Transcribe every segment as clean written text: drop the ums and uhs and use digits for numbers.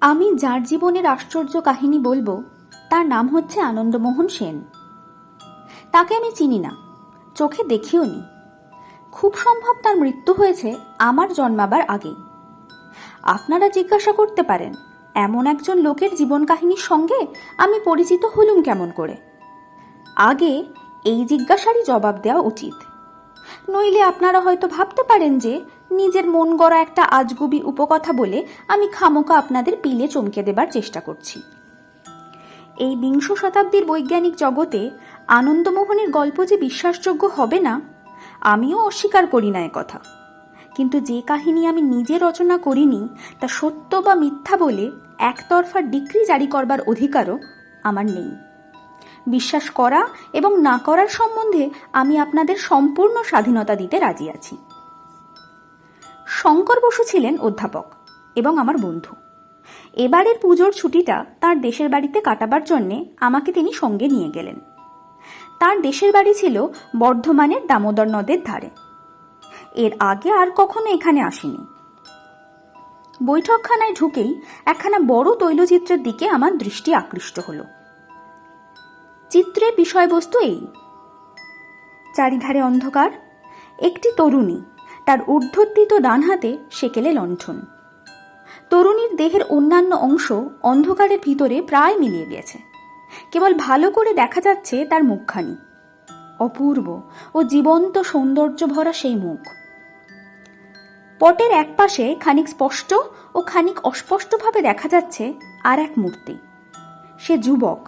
আমি যার জীবনের আশ্চর্য কাহিনী বলবো তার নাম হচ্ছে আনন্দমোহন সেন। তাকে আমি চিনি না, চোখে দেখিও নি। খুব সম্ভব তার মৃত্যু হয়েছে আমার জন্মাবার আগেই। আপনারা জিজ্ঞাসা করতে পারেন, এমন একজন লোকের জীবন কাহিনীর সঙ্গে আমি পরিচিত হলুম কেমন করে? আগে এই জিজ্ঞাসারই জবাব দেওয়া উচিত, নইলে আপনারা হয়তো ভাবতে পারেন যে নিজের মন গড়া একটা আজগুবি উপকথা বলে আমি খামোকা আপনাদের পিলে চমকে দেবার চেষ্টা করছি। এই বিংশ শতাব্দীর বৈজ্ঞানিক জগতে আনন্দমোহনের গল্প যে বিশ্বাসযোগ্য হবে না, আমিও অস্বীকার করি না কথা। কিন্তু যে কাহিনী আমি নিজে রচনা করিনি তা সত্য বা মিথ্যা বলে একতরফা ডিক্রি জারি করবার অধিকারও আমার নেই। বিশ্বাস করা এবং না করার সম্বন্ধে আমি আপনাদের সম্পূর্ণ স্বাধীনতা দিতে রাজি আছি। শঙ্কর বসু ছিলেন অধ্যাপক এবং আমার বন্ধু। এবারের পুজোর ছুটিটা তার দেশের বাড়িতে কাটাবার জন্যে আমাকে তিনি সঙ্গে নিয়ে গেলেন। তার দেশের বাড়ি ছিল বর্ধমানের দামোদর নদের ধারে। এর আগে আর কখনো এখানে আসিনি। বৈঠকখানায় ঢুকেই একখানা বড় তৈলচিত্রের দিকে আমার দৃষ্টি আকৃষ্ট হল। চিত্রের বিষয়বস্তু এই: চারিধারে অন্ধকার, একটি তরুণী, তার ঊর্ধ্বতীত ডান হাতে সেকেলে লণ্ঠন। তরুণীর দেহের অন্যান্য অংশ অন্ধকারের ভিতরে প্রায় মিলিয়ে গেছে, কেবল ভালো করে দেখা যাচ্ছে তার মুখখানি। অপূর্ব ও জীবন্ত সৌন্দর্য ভরা সেই মুখ। পটের এক পাশে খানিক স্পষ্ট ও খানিক অস্পষ্টভাবে দেখা যাচ্ছে আর এক মূর্তি। সে যুবক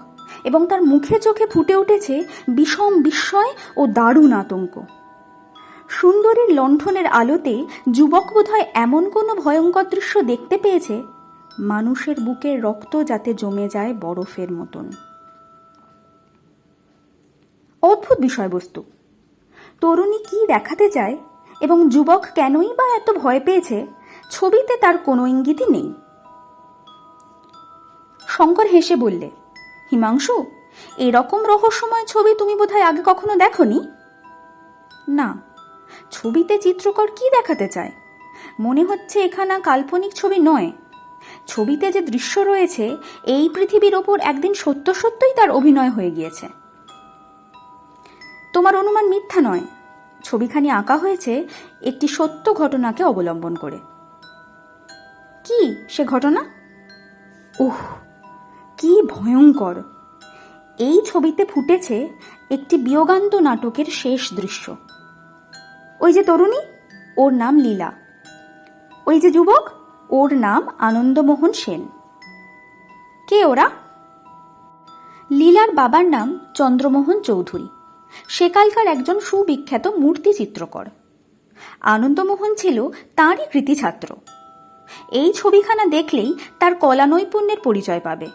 এবং তার মুখে চোখে ফুটে উঠেছে বিষম বিস্ময় ও দারুণ আতঙ্ক। সুন্দরীর লণ্ঠনের আলোতে যুবক বোধহয় এমন কোনো ভয়ঙ্কর দৃশ্য দেখতে পেয়েছে, মানুষের বুকের রক্ত যাতে জমে যায় বরফের মতন। অদ্ভুত বিষয়বস্তু। তরুণী কি দেখাতে চায় এবং যুবক কেনই বা এত ভয় পেয়েছে, ছবিতে তার কোনো ইঙ্গিতই নেই। শঙ্কর হেসে বললে, হিমাংশু, এরকম রহস্যময় ছবি তুমি বোধহয় আগে কখনো দেখনি? না, ছবিতে চিত্রকর কি দেখাতে চায়? মনে হচ্ছে এখানা কাল্পনিক ছবি নয়। ছবিতে যে দৃশ্য রয়েছে এই পৃথিবীর ওপর একদিন সত্য সত্যই তার অভিনয় হয়ে গিয়েছে। তোমার অনুমান মিথ্যা নয়। ছবিখানি আঁকা হয়েছে একটি সত্য ঘটনাকে অবলম্বন করে। কি সে ঘটনা? উহ, কি ভয়ঙ্কর! এই ছবিতে ফুটেছে একটি বিয়োগান্ত নাটকের শেষ দৃশ্য। ওই যে তরুণী, ওর নাম লীলা। ওই যে যুবক, ওর নাম আনন্দমোহন সেন। কে ওরা? লীলার বাবার নাম চন্দ্রমোহন চৌধুরী, সেকালকার একজন সুবিখ্যাত মূর্তি চিত্রকর। আনন্দমোহন ছিল তাঁরই কৃতি ছাত্র। এই ছবিখানা দেখলেই তার কলা নৈপুণ্যের পরিচয় পাবে,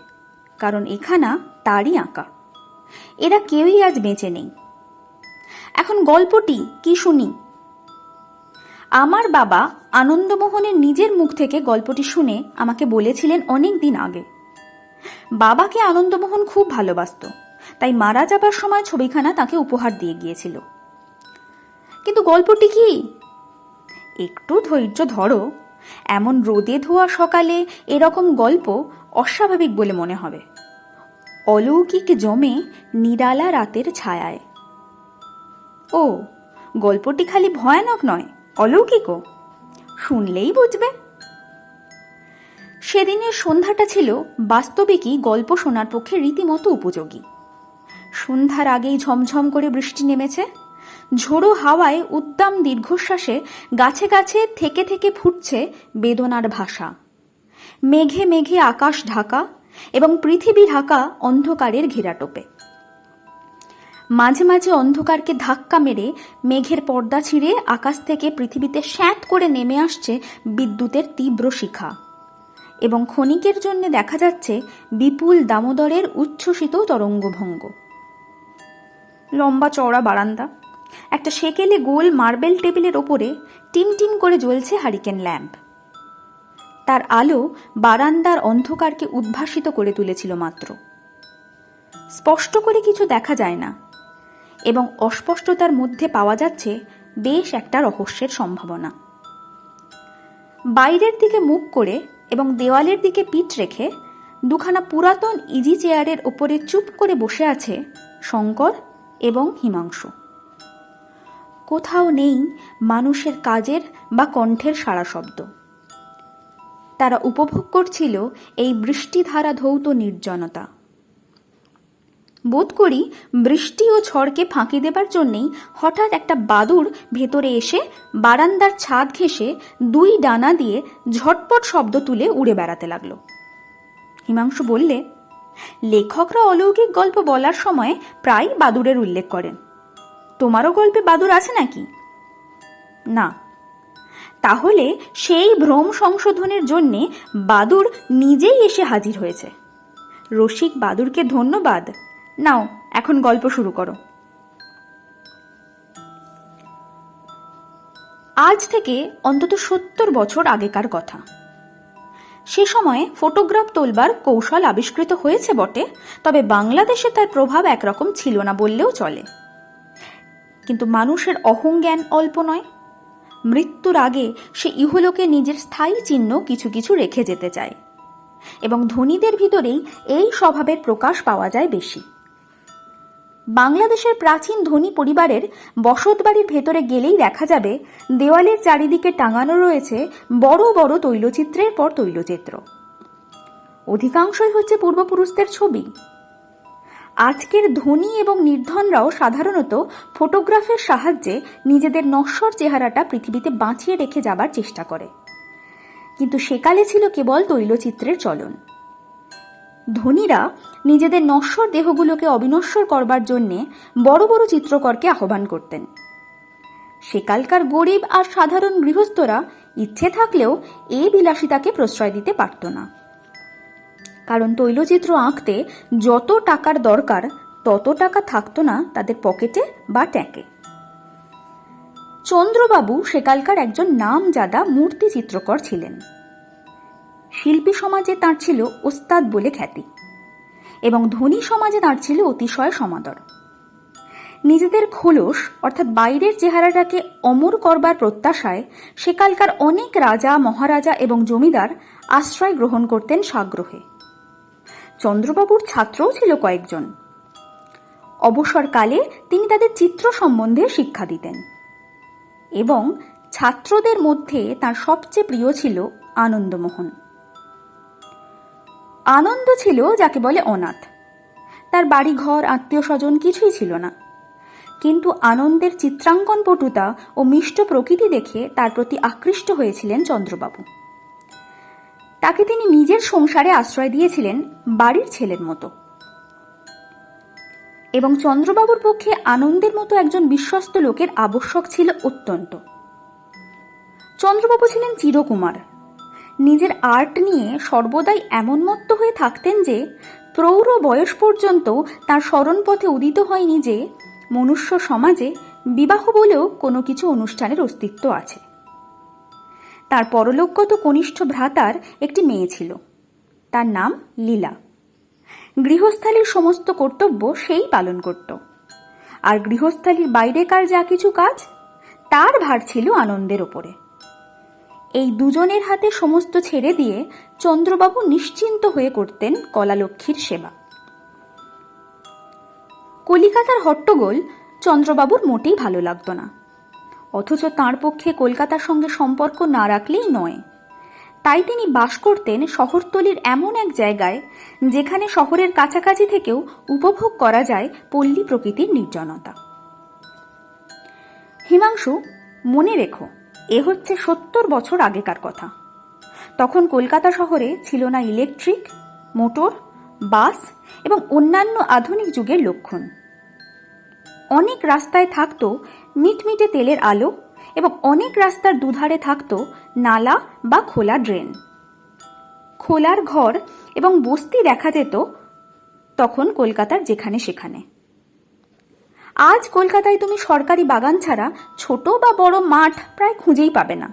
কারণ এখানা তারই আঁকা। এরা কেউই আজ বেঁচে নেই। এখন গল্পটি কি শুনি। আমার বাবা আনন্দমোহনের নিজের মুখ থেকে গল্পটি শুনে আমাকে বলেছিলেন অনেক দিন আগে। বাবাকে আনন্দমোহন খুব ভালোবাসত, তাই মারা যাবার সময় ছবিখানা তাকে উপহার দিয়ে গিয়েছিল। কিন্তু গল্পটি কি? একটু ধৈর্য ধরো। এমন রোদে ধোয়া সকালে এরকম গল্প অস্বাভাবিক বলে মনে হবে। অলৌকিক জমে নিরালা রাতের ছায়ায়। ও, গল্পটি খালি ভয়ানক নয়, অলৌকিকও। শুনলেই বুঝবে। সেদিনের সন্ধ্যাটা ছিল বাস্তবিকই গল্প শোনার পক্ষে রীতিমতো উপযোগী। সন্ধ্যার আগেই ঝমঝম করে বৃষ্টি নেমেছে। ঝোড়ো হাওয়ায় উদ্দাম দীর্ঘশ্বাসে গাছে গাছে থেকে থেকে ফুটছে বেদনার ভাষা। মেঘে মেঘে আকাশ ঢাকা এবং পৃথিবী ঢাকা অন্ধকারের ঘেরাটোপে। মাঝে মাঝে অন্ধকারকে ধাক্কা মেরে মেঘের পর্দা ছিঁড়ে আকাশ থেকে পৃথিবীতে স্যাঁত করে নেমে আসছে বিদ্যুতের তীব্র শিখা, এবং ক্ষণিকের জন্য দেখা যাচ্ছে বিপুল দামোদরের উচ্ছ্বসিত তরঙ্গভঙ্গ। লম্বা চওড়া বারান্দা, একটা সেকেলে গোল মার্বেল টেবিলের ওপরে টিমটিম করে জ্বলছে হারিকেন ল্যাম্প। তার আলো বারান্দার অন্ধকারকে উদ্ভাসিত করে তুলেছিল মাত্র। স্পষ্ট করে কিছু দেখা যায় না, এবং অস্পষ্টতার মধ্যে পাওয়া যাচ্ছে বেশ একটা রহস্যের সম্ভাবনা। বাইরের দিকে মুখ করে এবং দেওয়ালের দিকে পিঠ রেখে দুখানা পুরাতন ইজি চেয়ারের ওপরে চুপ করে বসে আছে শঙ্কর এবং হিমাংশু। কোথাও নেই মানুষের কাজের বা কণ্ঠের সারা শব্দ। তারা উপভোগ করছিল এই বৃষ্টিধারা ধৌত নির্জনতা। বোধ করি বৃষ্টি ও ঝড়কে ফাঁকি দেবার জন্যেই হঠাৎ একটা বাদুড় ভেতরে এসে বারান্দার ছাদ ঘেঁষে দুই ডানা দিয়ে ঝটপট শব্দ তুলে উড়ে বেড়াতে লাগলো। হিমাংশু বললে, লেখকরা অলৌকিক গল্প বলার সময় প্রায় বাদুড়ের উল্লেখ করেন। তোমারও গল্পে বাদুড় আছে নাকি? না। তাহলে সেই ভ্রম সংশোধনের জন্যে বাদুড় নিজেই এসে হাজির হয়েছে। রসিক বাদুড়কে ধন্যবাদ। নাও, এখন গল্প শুরু করো। আজ থেকে অন্তত 70 বছর আগেকার কথা। সে সময়ে ফটোগ্রাফ তোলবার কৌশল আবিষ্কৃত হয়েছে বটে, তবে বাংলাদেশে তার প্রভাব একরকম ছিল না বললেও চলে। কিন্তু মানুষের অহংজ্ঞান অল্প নয়। মৃত্যুর আগে সে ইহলোকে নিজের স্থায়ী চিহ্ন কিছু কিছু রেখে যেতে চায়, এবং ধনীদের ভিতরেই এই স্বভাবের প্রকাশ পাওয়া যায় বেশি। বাংলাদেশের প্রাচীন ধনী পরিবারের বসতবাড়ির ভেতরে গেলেই দেখা যাবে দেওয়ালের চারিদিকে টাঙানো রয়েছে বড় বড় তৈলচিত্রের পর তৈলচিত্র। অধিকাংশই হচ্ছে পূর্বপুরুষদের ছবি। আজকের ধনী এবং নির্ধনরাও সাধারণত ফটোগ্রাফের সাহায্যে নিজেদের নশ্বর চেহারাটা পৃথিবীতে বাঁচিয়ে রেখে যাবার চেষ্টা করে, কিন্তু সেকালে ছিল কেবল তৈলচিত্রের চলন। ধনীরা নিজেদের নশ্বর দেহগুলোকে অবিনশ্বর করবার জন্যে বড় বড় চিত্রকরকে আহ্বান করতেন। সেকালকার গরিব আর সাধারণ গৃহস্থরা ইচ্ছে থাকলেও এই বিলাসিতাকে প্রশ্রয় দিতে পারত না, কারণ তৈলচিত্র আঁকতে যত টাকার দরকার তত টাকা থাকতো না তাদের পকেটে বা ট্যাঁকে। চন্দ্রবাবু সেকালকার একজন নামজাদা মূর্তি চিত্রকর ছিলেন। শিল্পী সমাজে তাঁর ছিল ওস্তাদ বলে খ্যাতি, এবং ধনী সমাজে তাঁর ছিল অতিশয় সমাদর। নিজেদের খোলস অর্থাৎ বাইরের চেহারাটাকে অমর করবার প্রত্যাশায় সেকালকার অনেক রাজা, মহারাজা এবং জমিদার আশ্রয় গ্রহণ করতেন সাগ্রহে। চন্দ্রবাবুর ছাত্রও ছিল কয়েকজন। অবসরকালে তিনি তাদের চিত্র সম্বন্ধে শিক্ষা দিতেন, এবং ছাত্রদের মধ্যে তার সবচেয়ে প্রিয় ছিল আনন্দমোহন। আনন্দ ছিল যাকে বলে অনাথ। তার বাড়ি ঘর, আত্মীয় স্বজন কিছুই ছিল না, কিন্তু আনন্দের চিত্রাঙ্কন পটুতা ও মিষ্ট প্রকৃতি দেখে তার প্রতি আকৃষ্ট হয়েছিলেন চন্দ্রবাবু। তাকে তিনি নিজের সংসারে আশ্রয় দিয়েছিলেন বাড়ির ছেলের মতো, এবং চন্দ্রবাবুর পক্ষে আনন্দের মতো একজন বিশ্বস্ত লোকের আবশ্যক ছিল অত্যন্ত। চন্দ্রবাবু ছিলেন চিরকুমার। নিজের আর্ট নিয়ে সর্বদাই এমন মত্ত হয়ে থাকতেন যে প্রৌঢ় বয়স পর্যন্ত তার স্মরণপথে উদিত হয়নি যে মনুষ্য সমাজে বিবাহ বলেও কোনো কিছু অনুষ্ঠানের অস্তিত্ব আছে। তার পরলোকগত কনিষ্ঠ ভ্রাতার একটি মেয়ে ছিল, তার নাম লীলা। গৃহস্থালীর সমস্ত কর্তব্য সেই পালন করত, আর গৃহস্থালীর বাইরেকার যা কিছু কাজ তার ভার ছিল আনন্দের ওপরে। এই দুজনের হাতে সমস্ত ছেড়ে দিয়ে চন্দ্রবাবু নিশ্চিন্ত হয়ে করতেন কলালক্ষ্মীর সেবা। কলিকাতার হট্টগোল চন্দ্রবাবুর মোটেই ভালো লাগত না, অথচ তাঁর পক্ষে কলকাতার সঙ্গে সম্পর্ক না রাখলেই নয়। তাই তিনি বাস করতেন শহরতলির এমন এক জায়গায় যেখানে শহরের কাছাকাছি থেকেও উপভোগ করা যায় পল্লী প্রকৃতির নির্জনতা। হিমাংশু, মনে রেখো, এ হচ্ছে 70 বছর আগেকার কথা। তখন কলকাতা শহরে ছিল না ইলেকট্রিক, মোটর, বাস এবং অন্যান্য আধুনিক যুগের লক্ষণ। অনেক রাস্তায় থাকতো মিটমিটে তেলের আলো, এবং অনেক রাস্তার দুধারে থাকতো নালা বা খোলা ড্রেন। খোলার ঘর এবং বস্তি দেখা যেত তখন কলকাতার যেখানে সেখানে। আজ কলকাতায় তুমি সরকারি বাগান ছাড়া ছোট বা বড় মাঠ প্রায় খুঁজেই পাবে না,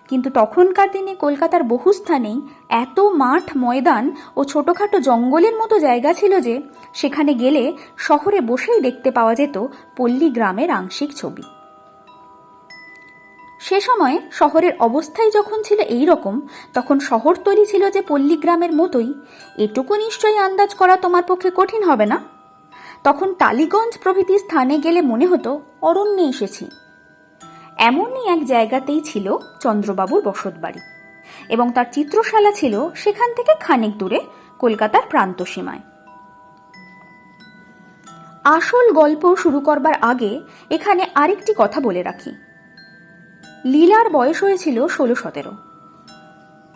কিন্তু তখনকার দিনে কলকাতার বহু স্থানেই এত মাঠ, ময়দান ও ছোটখাটো জঙ্গলের মতো জায়গা ছিল যে সেখানে গেলে শহরে বসেই দেখতে পাওয়া যেত পল্লী গ্রামের আংশিক ছবি। সে সময়ে শহরের অবস্থাই যখন ছিল এই রকম, তখন শহরতলি ছিল যে পল্লীগ্রামের মতোই, এটুকু নিশ্চয়ই আন্দাজ করা তোমার পক্ষে কঠিন হবে না। তখন টালিগঞ্জ প্রভৃতি স্থানে গেলে মনে হতো অরণ্যে এসেছি। এমনই এক জায়গাতেই ছিল চন্দ্রবাবুর বসতবাড়ি, এবং তার চিত্রশালা ছিল সেখান থেকে খানিক দূরে কলকাতার প্রান্তসীমায়। আসল গল্প শুরু করবার আগে এখানে আরেকটি কথা বলে রাখি। লীলার বয়স হয়েছিল 16-17।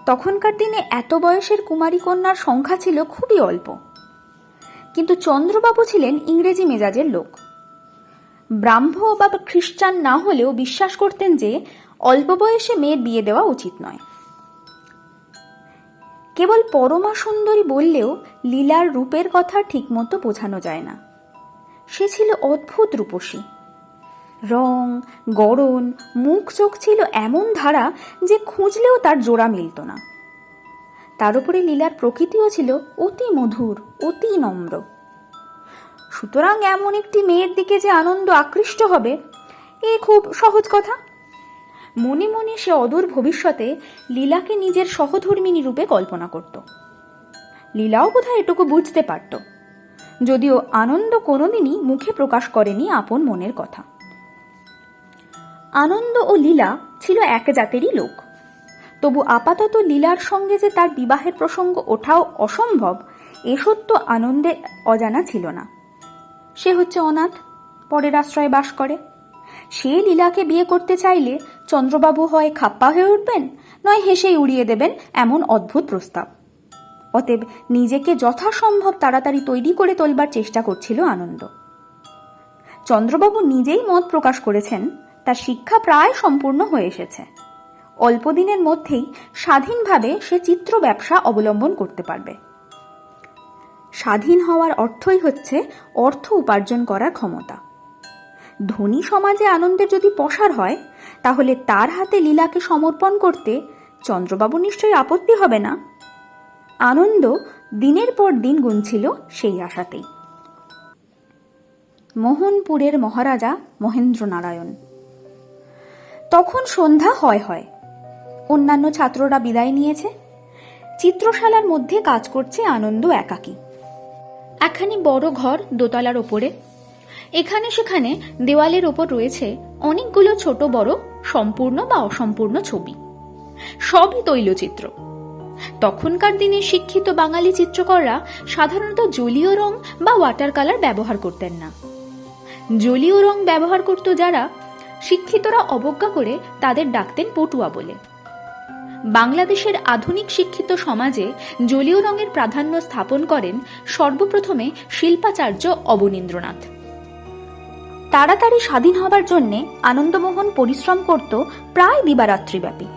তখনকার দিনে এত বয়সের কুমারী কন্যার সংখ্যা ছিল খুবই অল্প, কিন্তু চন্দ্রবাবু ছিলেন ইংরেজি মেজাজের লোক। ব্রাহ্ম বা খ্রিস্টান না হলেও বিশ্বাস করতেন যে অল্প বয়সে মেয়ের বিয়ে দেওয়া উচিত নয়। কেবল পরমা সুন্দরী বললেও লীলার রূপের কথা ঠিকমতো বোঝানো যায় না। সে ছিল অদ্ভুত রূপসী। রং, গড়ন, মুখ চোখ ছিল এমন ধারা যে খুঁজলেও তার জোড়া মিলত না। তার উপরে লীলার প্রকৃতিও ছিল অতি মধুর, অতি নম্র। সুতরাং এমন একটি মেয়ের দিকে যে আনন্দ আকৃষ্ট হবে, এ খুব সহজ কথা। মনে মনে সে অদূর ভবিষ্যতে লীলাকে নিজের সহধর্মিণী রূপে কল্পনা করত। লীলাও বোধহয় এটুকু বুঝতে পারত, যদিও আনন্দ কোনোদিনই মুখে প্রকাশ করেনি আপন মনের কথা। আনন্দ ও লীলা ছিল এক জাতেরই লোক, তবু আপাতত লীলার সঙ্গে যে তার বিবাহের প্রসঙ্গ ওঠাও অসম্ভব, এ সত্য আনন্দের অজানা ছিল না। সে হচ্ছে অনাথ, পরের আশ্রয়ে বাস করে। সে লীলাকে বিয়ে করতে চাইলে চন্দ্রবাবু হয় খাপ্পা হয়ে উঠবেন, নয় হেসেই উড়িয়ে দেবেন এমন অদ্ভুত প্রস্তাব। অতএব নিজেকে যথাসম্ভব তাড়াতাড়ি তৈরি করে তোলবার চেষ্টা করছিল আনন্দ। চন্দ্রবাবু নিজেই মত প্রকাশ করেছেন তার শিক্ষা প্রায় সম্পূর্ণ হয়ে এসেছে। অল্প দিনের মধ্যেই স্বাধীনভাবে সে চিত্র ব্যবসা অবলম্বন করতে পারবে। স্বাধীন হওয়ার অর্থই হচ্ছে অর্থ উপার্জন করার ক্ষমতা। ধনী সমাজে আনন্দের যদি পসার হয়, তাহলে তার হাতে লীলাকে সমর্পণ করতে চন্দ্রবাবু নিশ্চয়ই আপত্তি হবে না। আনন্দ দিনের পর দিন গুনছিল সেই আশাতেই। মোহনপুরের মহারাজা মহেন্দ্রনারায়ণ। তখন সন্ধ্যা হয়। অন্যান্য ছাত্ররা বিদায় নিয়েছে। চিত্রশালার মধ্যে কাজ করছে আনন্দ একাকী। একখানি বড় ঘর দোতলার ওপরে। এখানে সেখানে দেওয়ালের ওপর রয়েছে অনেকগুলো ছোট বড় সম্পূর্ণ বা অসম্পূর্ণ ছবি, সবই তৈলচিত্র। তখনকার দিনে শিক্ষিত বাঙালি চিত্রকররা সাধারণত জলীয় রং বা ওয়াটার কালার ব্যবহার করতেন না। জলীয় রং ব্যবহার করত যারা, শিক্ষিতরা অবজ্ঞা করে তাদের ডাকতেন পটুয়া বলে। বাংলাদেশের আধুনিক শিক্ষিত সমাজে জলীয় রঙের প্রাধান্য স্থাপন করেন সর্বপ্রথমে শিল্পাচার্য অবনীন্দ্রনাথ। তাড়াতাড়ি স্বাধীন হবার জন্যে আনন্দমোহন পরিশ্রম করত প্রায় দিবারাত্রিব্যাপী।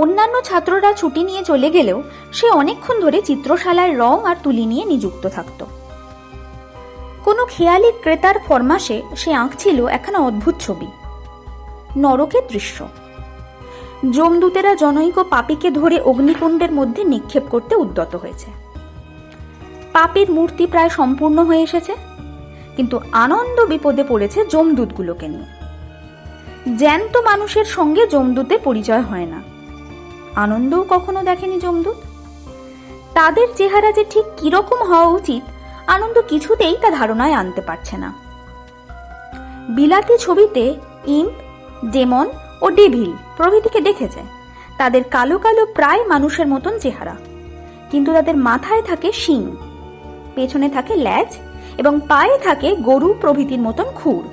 অন্যান্য ছাত্ররা ছুটি নিয়ে চলে গেলেও সে অনেকক্ষণ ধরে চিত্রশালায় রং আর তুলি নিয়ে নিযুক্ত থাকত। কোনো খেয়ালি ক্রেতার ফরমাসে সে আঁকছিল একখানা অদ্ভুত ছবি, নরকের দৃশ্য। যমদূতেরা জনৈক পাপীকে ধরে অগ্নিকুণ্ডের মধ্যে নিক্ষেপ করতে উদ্যত হয়েছে। পাপীর মূর্তি প্রায় সম্পূর্ণ হয়ে এসেছে, কিন্তু আনন্দ বিপদে পড়েছে যমদূতগুলোকে নিয়ে। জ্যান্ত মানুষের সঙ্গে যমদূতের পরিচয় হয় না, আনন্দও কখনো দেখেনি যমদূত। তাদের চেহারা যে ঠিক কিরকম হওয়া উচিত আনন্দ কিছুতেই তা ধারণায় আনতে পারছে না। বিলাতি ছবিতে ইম্প, ডেমন ও ডেভিল প্রভৃতিকে দেখেছে। তাদের কালো কালো প্রায় মানুষের মতন চেহারা, কিন্তু তাদের মাথায় থাকে শিং, পেছনে থাকে ল্যাজ এবং পায়ে থাকে গরু প্রভৃতির মতন খুর।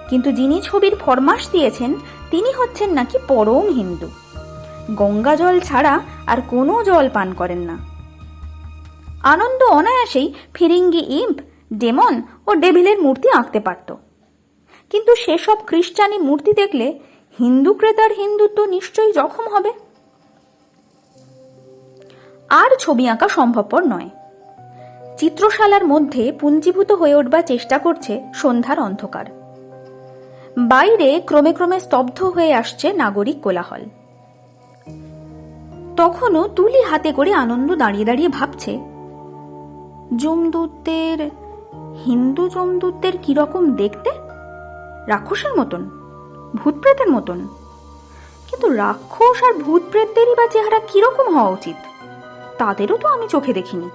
কিন্তু যিনি ছবির ফরমাস দিয়েছেন তিনি হচ্ছেন নাকি পরম হিন্দু, গঙ্গা জল ছাড়া আর কোনো জল পান করেন না। আনন্দ অনায়াসেই ফিরিঙ্গি ইম্প, ডেমন ও ডেভিলের মূর্তি আঁকতে পারত, কিন্তু সেসব খ্রিস্টানি মূর্তি দেখলে হিন্দু ক্রেতার হিন্দুত্ব নিশ্চয়ই জখম হবে। আর ছবি আঁকা সম্ভবপর নয়। চিত্রশালার মধ্যে পুঞ্জীভূত হয়ে উঠবার চেষ্টা করছে সন্ধ্যার অন্ধকার। বাইরে ক্রমে ক্রমে স্তব্ধ হয়ে আসছে নাগরিক কোলাহল। তখনও তুলি হাতে করে আনন্দ দাঁড়িয়ে দাঁড়িয়ে ভাবছে, যমদূতদের, হিন্দু যমদূতদের কিরকম দেখতে? রাক্ষসের মতন, ভূত প্রেতের মতন। কিন্তু রাক্ষস আর ভূত প্রেতদেরই বা চেহারা কিরকম হওয়া উচিত, তাদেরও তো আমি চোখে দেখিনি।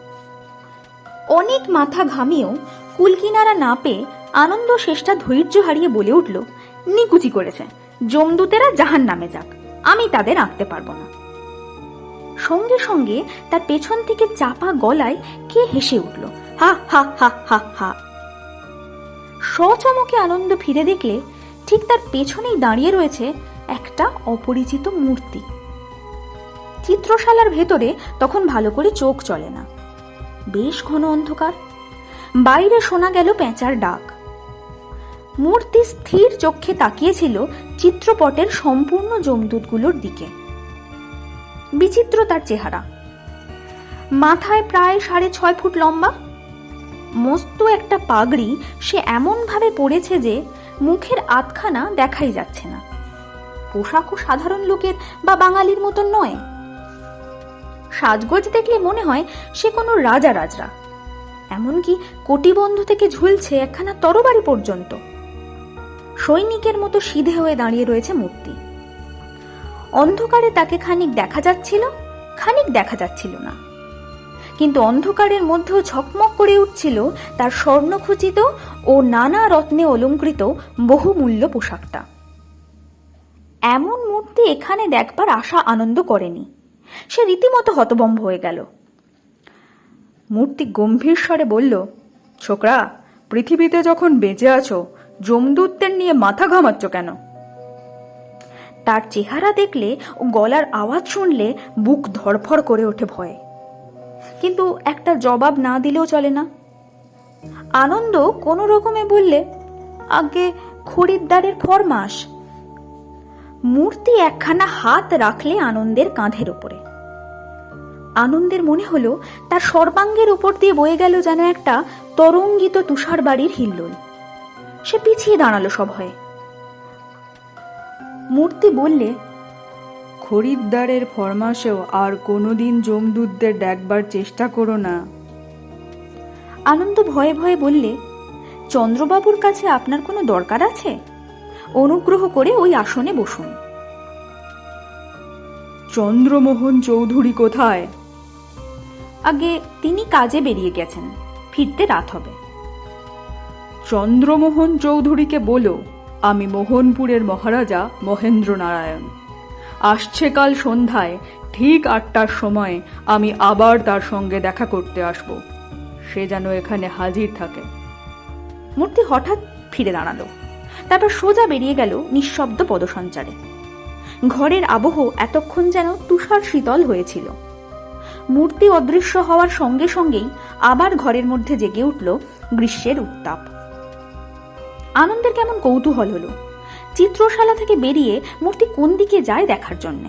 অনেক মাথা ঘামিয়েও কুলকিনারা না পেয়ে আনন্দ শেষটা ধৈর্য হারিয়ে বলে উঠল, নিকুচি করেছে, যমদূতেরা জাহান নামে যাক, আমি তাদের আঁকতে পারবো না। সঙ্গে সঙ্গে তার পেছন থেকে চাপা গলায় কে হেসে উঠল, হা হা হা হা হা। সচমকে আনন্দ ফিরে দেখলে ঠিক তার পেছনেই দাঁড়িয়ে রয়েছে একটা অপরিচিত মূর্তি। চিত্রশালার ভেতরে তখন ভালো করে চোখ চলে না, বেশ ঘন অন্ধকার। বাইরে শোনা গেল পেঁচার ডাক। মূর্তি স্থির চোখে তাকিয়েছিল চিত্রপটের সম্পূর্ণ যমদূতগুলোর দিকে। বিচিত্র তার চেহারা, মাথায় প্রায় 6.5 ফুট লম্বা, মস্ত একটা পাগড়ি সে এমন ভাবে পড়েছে যে মুখের আধখানা দেখাই যাচ্ছে না। পোশাকও সাধারণ লোকের বা বাঙালির মতন নয়। সাজগোজ দেখলে মনে হয় সে কোনো রাজা রাজরা, এমনকি কটিবন্ধ থেকে ঝুলছে একখানা তরবারি পর্যন্ত। সৈনিকের মতো সিধে হয়ে দাঁড়িয়ে রয়েছে মূর্তি। অন্ধকারে তাকে খানিক দেখা যাচ্ছিল, খানিক দেখা যাচ্ছিল না, কিন্তু অন্ধকারের মধ্যেও ঝকমক করে উঠছিল তার স্বর্ণখচিত ও নানা রত্নে অলঙ্কৃত বহুমূল্য পোশাকটা। এমন মূর্তি এখানে দেখবার আশা আনন্দ করেনি। সে রীতিমতো হতভম্ব হয়ে গেল। মূর্তি গম্ভীর স্বরে বলল, ছোকরা, পৃথিবীতে যখন বেঁচে আছো যমদূতদের নিয়ে মাথা ঘামাচ্ছ কেন? তার চেহারা দেখলে ও গলার আওয়াজ শুনলে বুক ধড়ফড় করে ওঠে ভয়ে, কিন্তু একটা জবাব না দিলেও চলে না। আনন্দ কোনো রকমে বললে, আগে খরিদ্দারের ফরমাস। মূর্তি একখানা হাত রাখলে আনন্দের কাঁধের উপরে। আনন্দের মনে হলো তার সর্বাঙ্গের উপর দিয়ে বয়ে গেল যেন একটা তরঙ্গিত তুষার বাড়ির হিল্লোল। সে পিছিয়ে দাঁড়ালো সভয়ে। মূর্তি বললে, খরিদ্দারের ফরমাসেও আর কোনোদিন যমদূতদের ডাকবার চেষ্টা করো না। আনন্দ ভয়ে ভয়ে বললে, চন্দ্রবাবুর কাছে আপনার কোনো দরকার আছে? অনুগ্রহ করে ওই আসনে বসুন। চন্দ্রমোহন চৌধুরী কোথায়? আগে তিনি কাজে বেরিয়ে গেছেন, ফিরতে রাত হবে। চন্দ্রমোহন চৌধুরীকে বলো আমি মোহনপুরের মহারাজা মহেন্দ্র নারায়ণ। আসছে কাল সন্ধ্যায় ঠিক 8টার সময় আমি আবার তার সঙ্গে দেখা করতে আসব। সে যেন এখানে হাজির থাকে। মূর্তি হঠাৎ ফিরে দাঁড়ালো, তারপর সোজা বেরিয়ে গেল নিঃশব্দ পদসঞ্চারে। ঘরের আবহ এতক্ষণ যেন তুষার শীতল হয়েছিল। মূর্তি অদৃশ্য হওয়ার সঙ্গে সঙ্গেই আবার ঘরের মধ্যে জেগে উঠল গ্রীষ্মের উত্তাপ। আনন্দের কেমন কৌতূহল হলো। চিত্রশালা থেকে বেরিয়ে মূর্তি কোন দিকে যায় দেখার জন্য।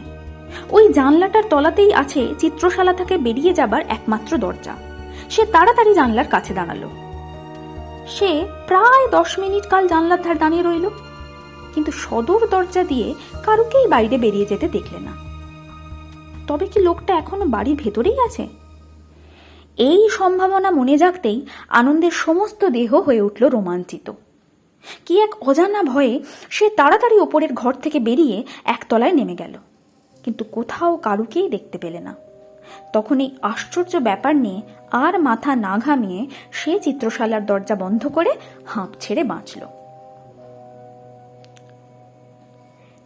ওই জানলাটার তলাতেই আছে চিত্রশালা থেকে বেরিয়ে যাবার একমাত্র দরজা। সে তাড়াতাড়ি জানলার কাছে দাঁড়ালো। সে প্রায় 10 মিনিট কাল জানলার ধার দাঁড়িয়ে রইল, কিন্তু সদর দরজা দিয়ে কারুকেই বাইরে বেরিয়ে যেতে দেখলে না। তবে কি লোকটা এখনো বাড়ির ভেতরেই আছে? এই সম্ভাবনা মনে জাগতেই আনন্দের সমস্ত দেহ হয়ে উঠল রোমাঞ্চিত। কি এক অজানা ভয়ে সে তাড়াতাড়ি ওপরের ঘর থেকে বেরিয়ে একতলায় নেমে গেল, কিন্তু কোথাও কারুকেই দেখতে পেলে না। তখন এই আশ্চর্য ব্যাপার নিয়ে আর মাথা না ঘামিয়ে সে চিত্রশালার দরজা বন্ধ করে হাঁপ ছেড়ে বাঁচল।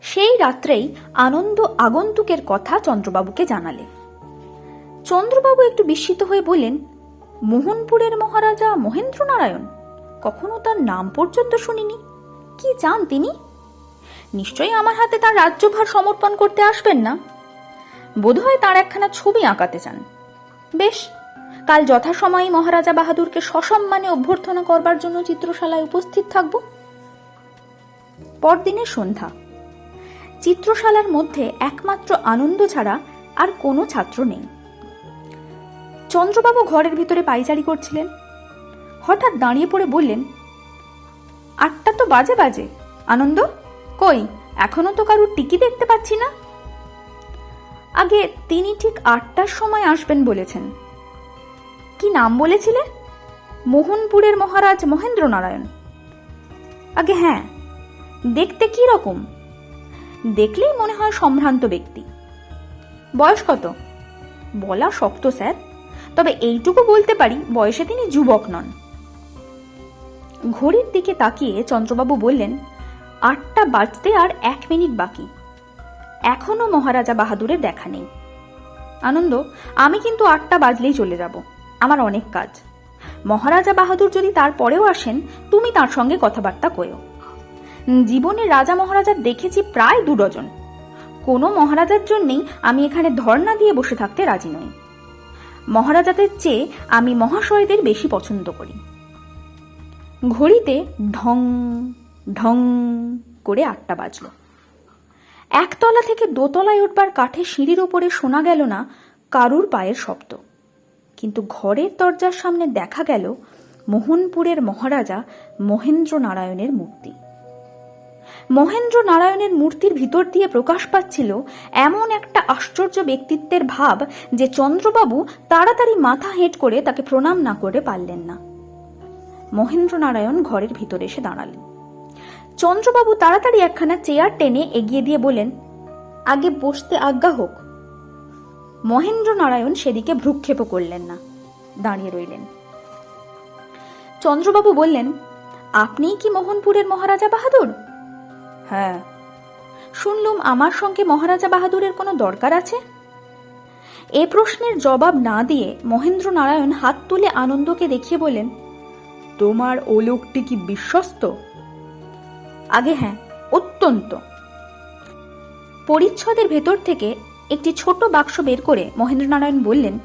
সেই রাত্রেই আনন্দ আগন্তুকের কথা চন্দ্রবাবুকে জানালে। চন্দ্রবাবু একটু বিস্মিত হয়ে বললেন, মোহনপুরের মহারাজা মহেন্দ্র নারায়ণ? কখনো তার নাম পর্যন্ত শুনিনি। কি চান তিনি? নিশ্চয়ই আমার হাতে তার রাজ্যভার সমর্পণ করতে আসবেন না। বোধহয় তার একখানা ছবি আঁকাতে চান। বেশ, কাল যথাসময়ে মহারাজা বাহাদুরকে সসম্মানে অভ্যর্থনা করবার জন্য চিত্রশালায় উপস্থিত থাকব। পরদিনের সন্ধ্যা। চিত্রশালার মধ্যে একমাত্র আনন্দ ছাড়া আর কোনো ছাত্র নেই। চন্দ্রবাবু ঘরের ভিতরে পায়চারি করছিলেন। হঠাৎ দাঁড়িয়ে পড়ে বললেন, 8টা তো বাজে। আনন্দ কই? এখনো তো কারুর টিকি দেখতে পাচ্ছি না। আগে তিনি ঠিক 8টার সময় আসবেন বলেছেন। কি নাম বলেছিলে? মোহনপুরের মহারাজ মহেন্দ্র নারায়ণ। আগে হ্যাঁ। দেখতে কি রকম? দেখলেই মনে হয় সম্ভ্রান্ত ব্যক্তি। বয়স কত বলা শক্ত স্যার, তবে এইটুকু বলতে পারি বয়সে তিনি যুবক নন। ঘড়ির দিকে তাকিয়ে চন্দ্রবাবু বললেন, 8টা বাজতে আর 1 মিনিট বাকি, এখনো মহারাজা বাহাদুরের দেখা নেই। আনন্দ, আমি কিন্তু 8টা বাজলেই চলে যাব, আমার অনেক কাজ। মহারাজা বাহাদুর যদি তারপরেও আসেন, তুমি তার সঙ্গে কথাবার্তা কয়ো। জীবনে রাজা মহারাজা দেখেছি প্রায় 2 ডজন। কোনো মহারাজার জন্যেই আমি এখানে ধর্ণা দিয়ে বসে থাকতে রাজি নই। মহারাজাদের চেয়ে আমি মহাশয়দের বেশি পছন্দ করি। ঘড়িতে ঢং ঢং করে 8টা বাজল। একতলা থেকে দোতলায় উঠবার কাঠের সিঁড়ির ওপরে শোনা গেল না কারুর পায়ের শব্দ, কিন্তু ঘরের দরজার সামনে দেখা গেল মোহনপুরের মহারাজা মহেন্দ্র নারায়ণের মূর্তি। মহেন্দ্র নারায়ণের মূর্তির ভিতর দিয়ে প্রকাশ পাচ্ছিল এমন একটা আশ্চর্য ব্যক্তিত্বের ভাব যে চন্দ্রবাবু তাড়াতাড়ি মাথা হেঁট করে তাকে প্রণাম না করে পারলেন না। মহেন্দ্র নারায়ণ ঘরের ভিতরে এসে দাঁড়ালেন। চন্দ্রবাবু তাড়াতাড়ি একখানা চেয়ার টেনে এগিয়ে দিয়ে বলেন, আগে বসতে আজ্ঞা হোক। মহেন্দ্র নারায়ণ সেদিকে ভ্রুক্ষেপও করলেন না, দাঁড়িয়ে রইলেন। চন্দ্রবাবু বললেন, আপনিই কি মোহনপুরের মহারাজা বাহাদুর? হ্যাঁ। শুনলুম আমার সঙ্গে মহারাজা বাহাদুরের কোনো দরকার আছে? এ প্রশ্নের জবাব না দিয়ে মহেন্দ্র নারায়ণ হাত তুলে আনন্দকে দেখিয়ে বললেন, তোমার ও লোকটি কি বিশ্বস্ত? আগে হ্যাঁ, অত্যন্ত। পরিচ্ছদের ভেতর থেকে একটি ছোট বাক্স বের করে মহেন্দ্র নারায়ণ বললেন,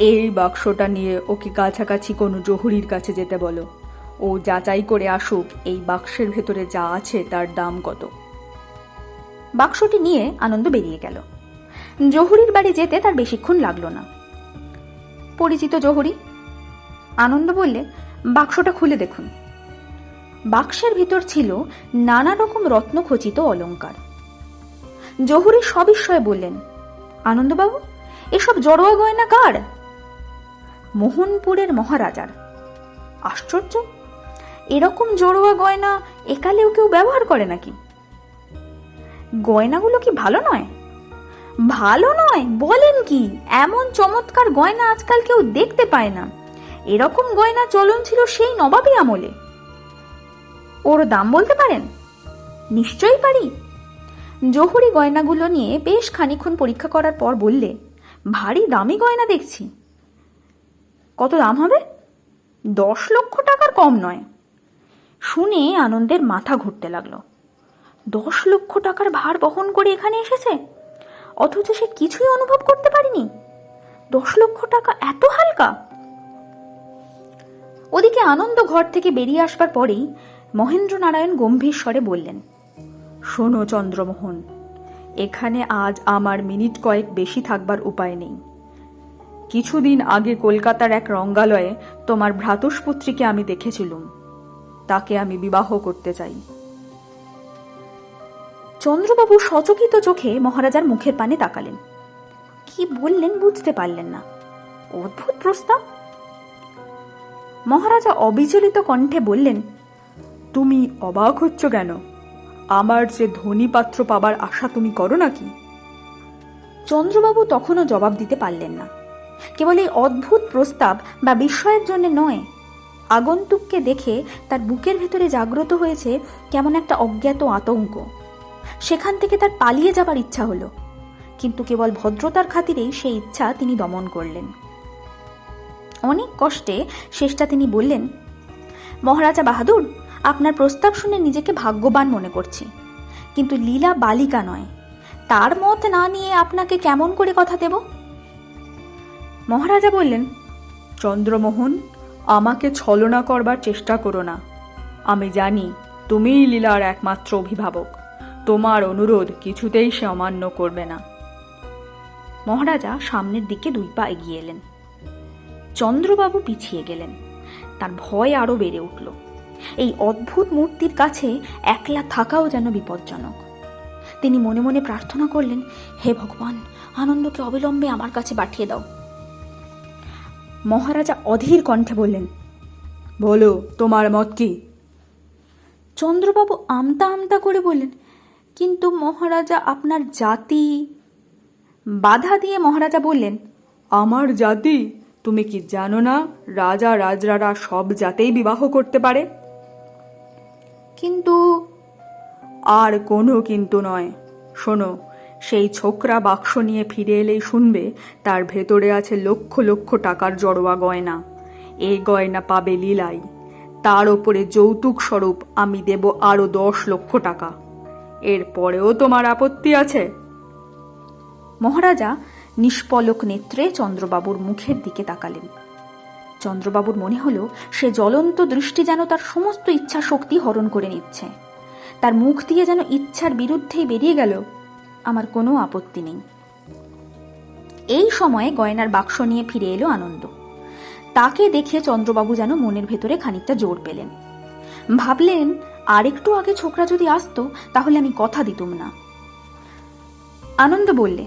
এই বাক্সটা নিয়ে ওকে কাছাকাছি কোনো জহুরির কাছে যেতে বলো। ও যাচাই করে আসুক এই বাক্সের ভেতরে যা আছে তার দাম কত। বাক্সটি নিয়ে আনন্দ বেরিয়ে গেল। জহুরির বাড়ি যেতে তার বেশিক্ষণ লাগলো না। পরিচিত জহুরি। আনন্দ বললে, বাক্সটা খুলে দেখুন। বাক্সের ভিতর ছিল নানা রকম রত্নখচিত অলংকার। জহুরি সবিস্ময়ে বললেন, আনন্দবাবু, এসব জড়োয়া গয়না কার? মোহনপুরের মহারাজার। আশ্চর্য, এরকম জড়োয়া গয়না একালেও কেউ ব্যবহার করে নাকি? গয়নাগুলো কি ভালো নয়? ভালো নয় বলেন কি? এমন চমৎকার গয়না আজকাল কেউ দেখতে পায় না। এরকম গয়না চলন ছিল সেই নবাবী আমলে। ওর দাম বলতে পারেন? নিশ্চয়ই পারি। জহুরি গয়নাগুলো নিয়ে বেশ খানিকক্ষণ পরীক্ষা করার পর বললে, ভারী দামি গয়না দেখছি। কত দাম হবে? 10 লক্ষ টাকার কম নয়। শুনে আনন্দের মাথা ঘুরতে লাগলো। 10 লক্ষ টাকার ভার বহন করে এখানে এসেছে, অথচ সে কিছুই অনুভব করতে পারেনি। 10 লক্ষ টাকা এত হালকা? ওদিকে আনন্দ ঘর থেকে বেরিয়ে আসবার পরেই মহেন্দ্র নারায়ণ গম্ভীর স্বরে বললেন, শোনো চন্দ্রমোহন, এখানে আজ আমার মিনিট কয়েক বেশি থাকবার উপায় নেই। কিছুদিন আগে কলকাতার এক রঙ্গালয়ে তোমার ভ্রাতুষ্পুত্রীকে আমি দেখেছিলুম, তাকে আমি বিবাহ করতে চাই। চন্দ্রবাবু সচকিত চোখে মহারাজার মুখের পানে তাকালেন। কি বললেন বুঝতে পারলেন না। অদ্ভুত প্রস্তাব। মহারাজা অবিচলিত কণ্ঠে বললেন, তুমি অবাক হচ্ছ কেন? আমার যে ধনী পাত্র পাবার আশা তুমি করো নাকি? চন্দ্রবাবু তখনও জবাব দিতে পারলেন না। কেবল এই অদ্ভুত প্রস্তাব বা বিস্ময়ের জন্য নয়, আগন্তুককে দেখে তার বুকের ভেতরে জাগ্রত হয়েছে কেমন একটা অজ্ঞাত আতঙ্ক। সেখান থেকে তার পালিয়ে যাবার ইচ্ছা হলো, কিন্তু কেবল ভদ্রতার খাতিরেই সেই ইচ্ছা তিনি দমন করলেন। অনেক কষ্টে শেষটা তিনি বললেন, মহারাজা বাহাদুর, আপনার প্রস্তাব শুনে নিজেকে ভাগ্যবান মনে করছি, কিন্তু লীলা বালিকা নয়। তার মত না নিয়ে আপনাকে কেমন করে কথা দেব? মহারাজা বললেন, চন্দ্রমোহন, আমাকে ছলনা করবার চেষ্টা করো না। আমি জানি তুমিই লীলার একমাত্র অভিভাবক। তোমার অনুরোধ কিছুতেই সে অমান্য করবে না। মহারাজা সামনের দিকে 2 পা এগিয়ে এলেন। চন্দ্রবাবু পিছিয়ে গেলেন। তার ভয় আরো বেড়ে উঠল। এই অদ্ভুত মূর্তির কাছে একলা থাকাও যেন বিপজ্জনক। তিনি মনে মনে প্রার্থনা করলেন, হে ভগবান, আনন্দকে অবিলম্বে আমার কাছে পাঠিয়ে দাও। মহারাজা অধীর কণ্ঠে বললেন, বলো তোমার মত কি? চন্দ্রবাবু আমতা আমতা করে বললেন, কিন্তু মহারাজা, আপনার জাতি। বাধা দিয়ে মহারাজা বললেন, আমার জাতি? তুমি কি জানো না রাজা রাজরারা সব জাতেই বিবাহ করতে পারে? কিন্তু। আর কোনো কিন্তু নয়। শোনো, সেই ছোকরা বাক্স নিয়ে ফিরে এলেই শুনবে তার ভেতরে আছে লক্ষ লক্ষ টাকার জড়োয়া গয়না। এই গয়না পাবে লীলাই। তার ওপরে যৌতুক স্বরূপ আমি দেব আরো 10 লক্ষ টাকা। এরপরেও তোমার আপত্তি আছে? মহারাজা নিষ্পলক নেত্রে চন্দ্রবাবুর মুখের দিকে তাকালেন। চন্দ্রবাবুর মনে হলো সে জ্বলন্ত দৃষ্টি যেন তার সমস্ত ইচ্ছা শক্তি হরণ করে নিচ্ছে। তার মুখ দিয়ে যেন ইচ্ছার বিরুদ্ধেই বেরিয়ে গেল, আমার কোনো আপত্তি নেই। এই সময়ে গয়নার বাক্স নিয়ে ফিরে এলো আনন্দ। তাকে দেখে চন্দ্রবাবু যেন মনের ভেতরে খানিকটা জোর পেলেন। ভাবলেন, আর একটু আগে ছোকরা যদি আসতো তাহলে আমি কথা দিতুম না। আনন্দ বললে,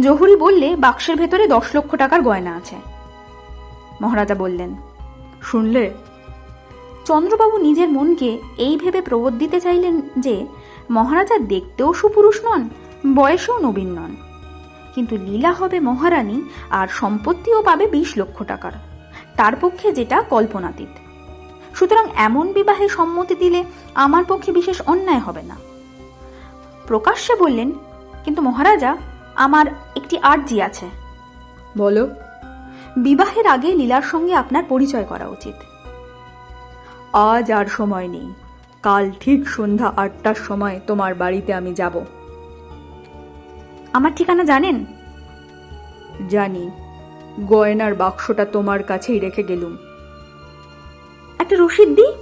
জহুরি বললে বাক্সের ভেতরে 10 লক্ষ টাকার গয়না আছে। মহারাজা বললেন, শুনলে? চন্দ্রবাবু নিজের মনকে এই ভেবে প্রবোধ দিতে চাইলেন যে মহারাজা দেখতেও সুপুরুষ নন, বয়সেও নবীন নন, কিন্তু লীলা হবে মহারানী আর সম্পত্তিও পাবে 20 লক্ষ টাকার, তার পক্ষে যেটা কল্পনাতীত। সুতরাং এমন বিবাহে সম্মতি দিলে আমার পক্ষে বিশেষ অন্যায় হবে না। প্রকাশ্যে বললেন, কিন্তু মহারাজা, আমার একটি আর্জি আছে। বলো। বিবাহের আগে লীলার সঙ্গে আপনার পরিচয় করা উচিত। আজ আর সময় নেই। কাল ঠিক সন্ধ্যা 8টার সময় তোমার বাড়িতে আমি যাব। আমার ঠিকানা জানেন? জানি। গয়নার বাক্সটা তোমার কাছেই রেখে গেলুম। একটা রসিদ দিই।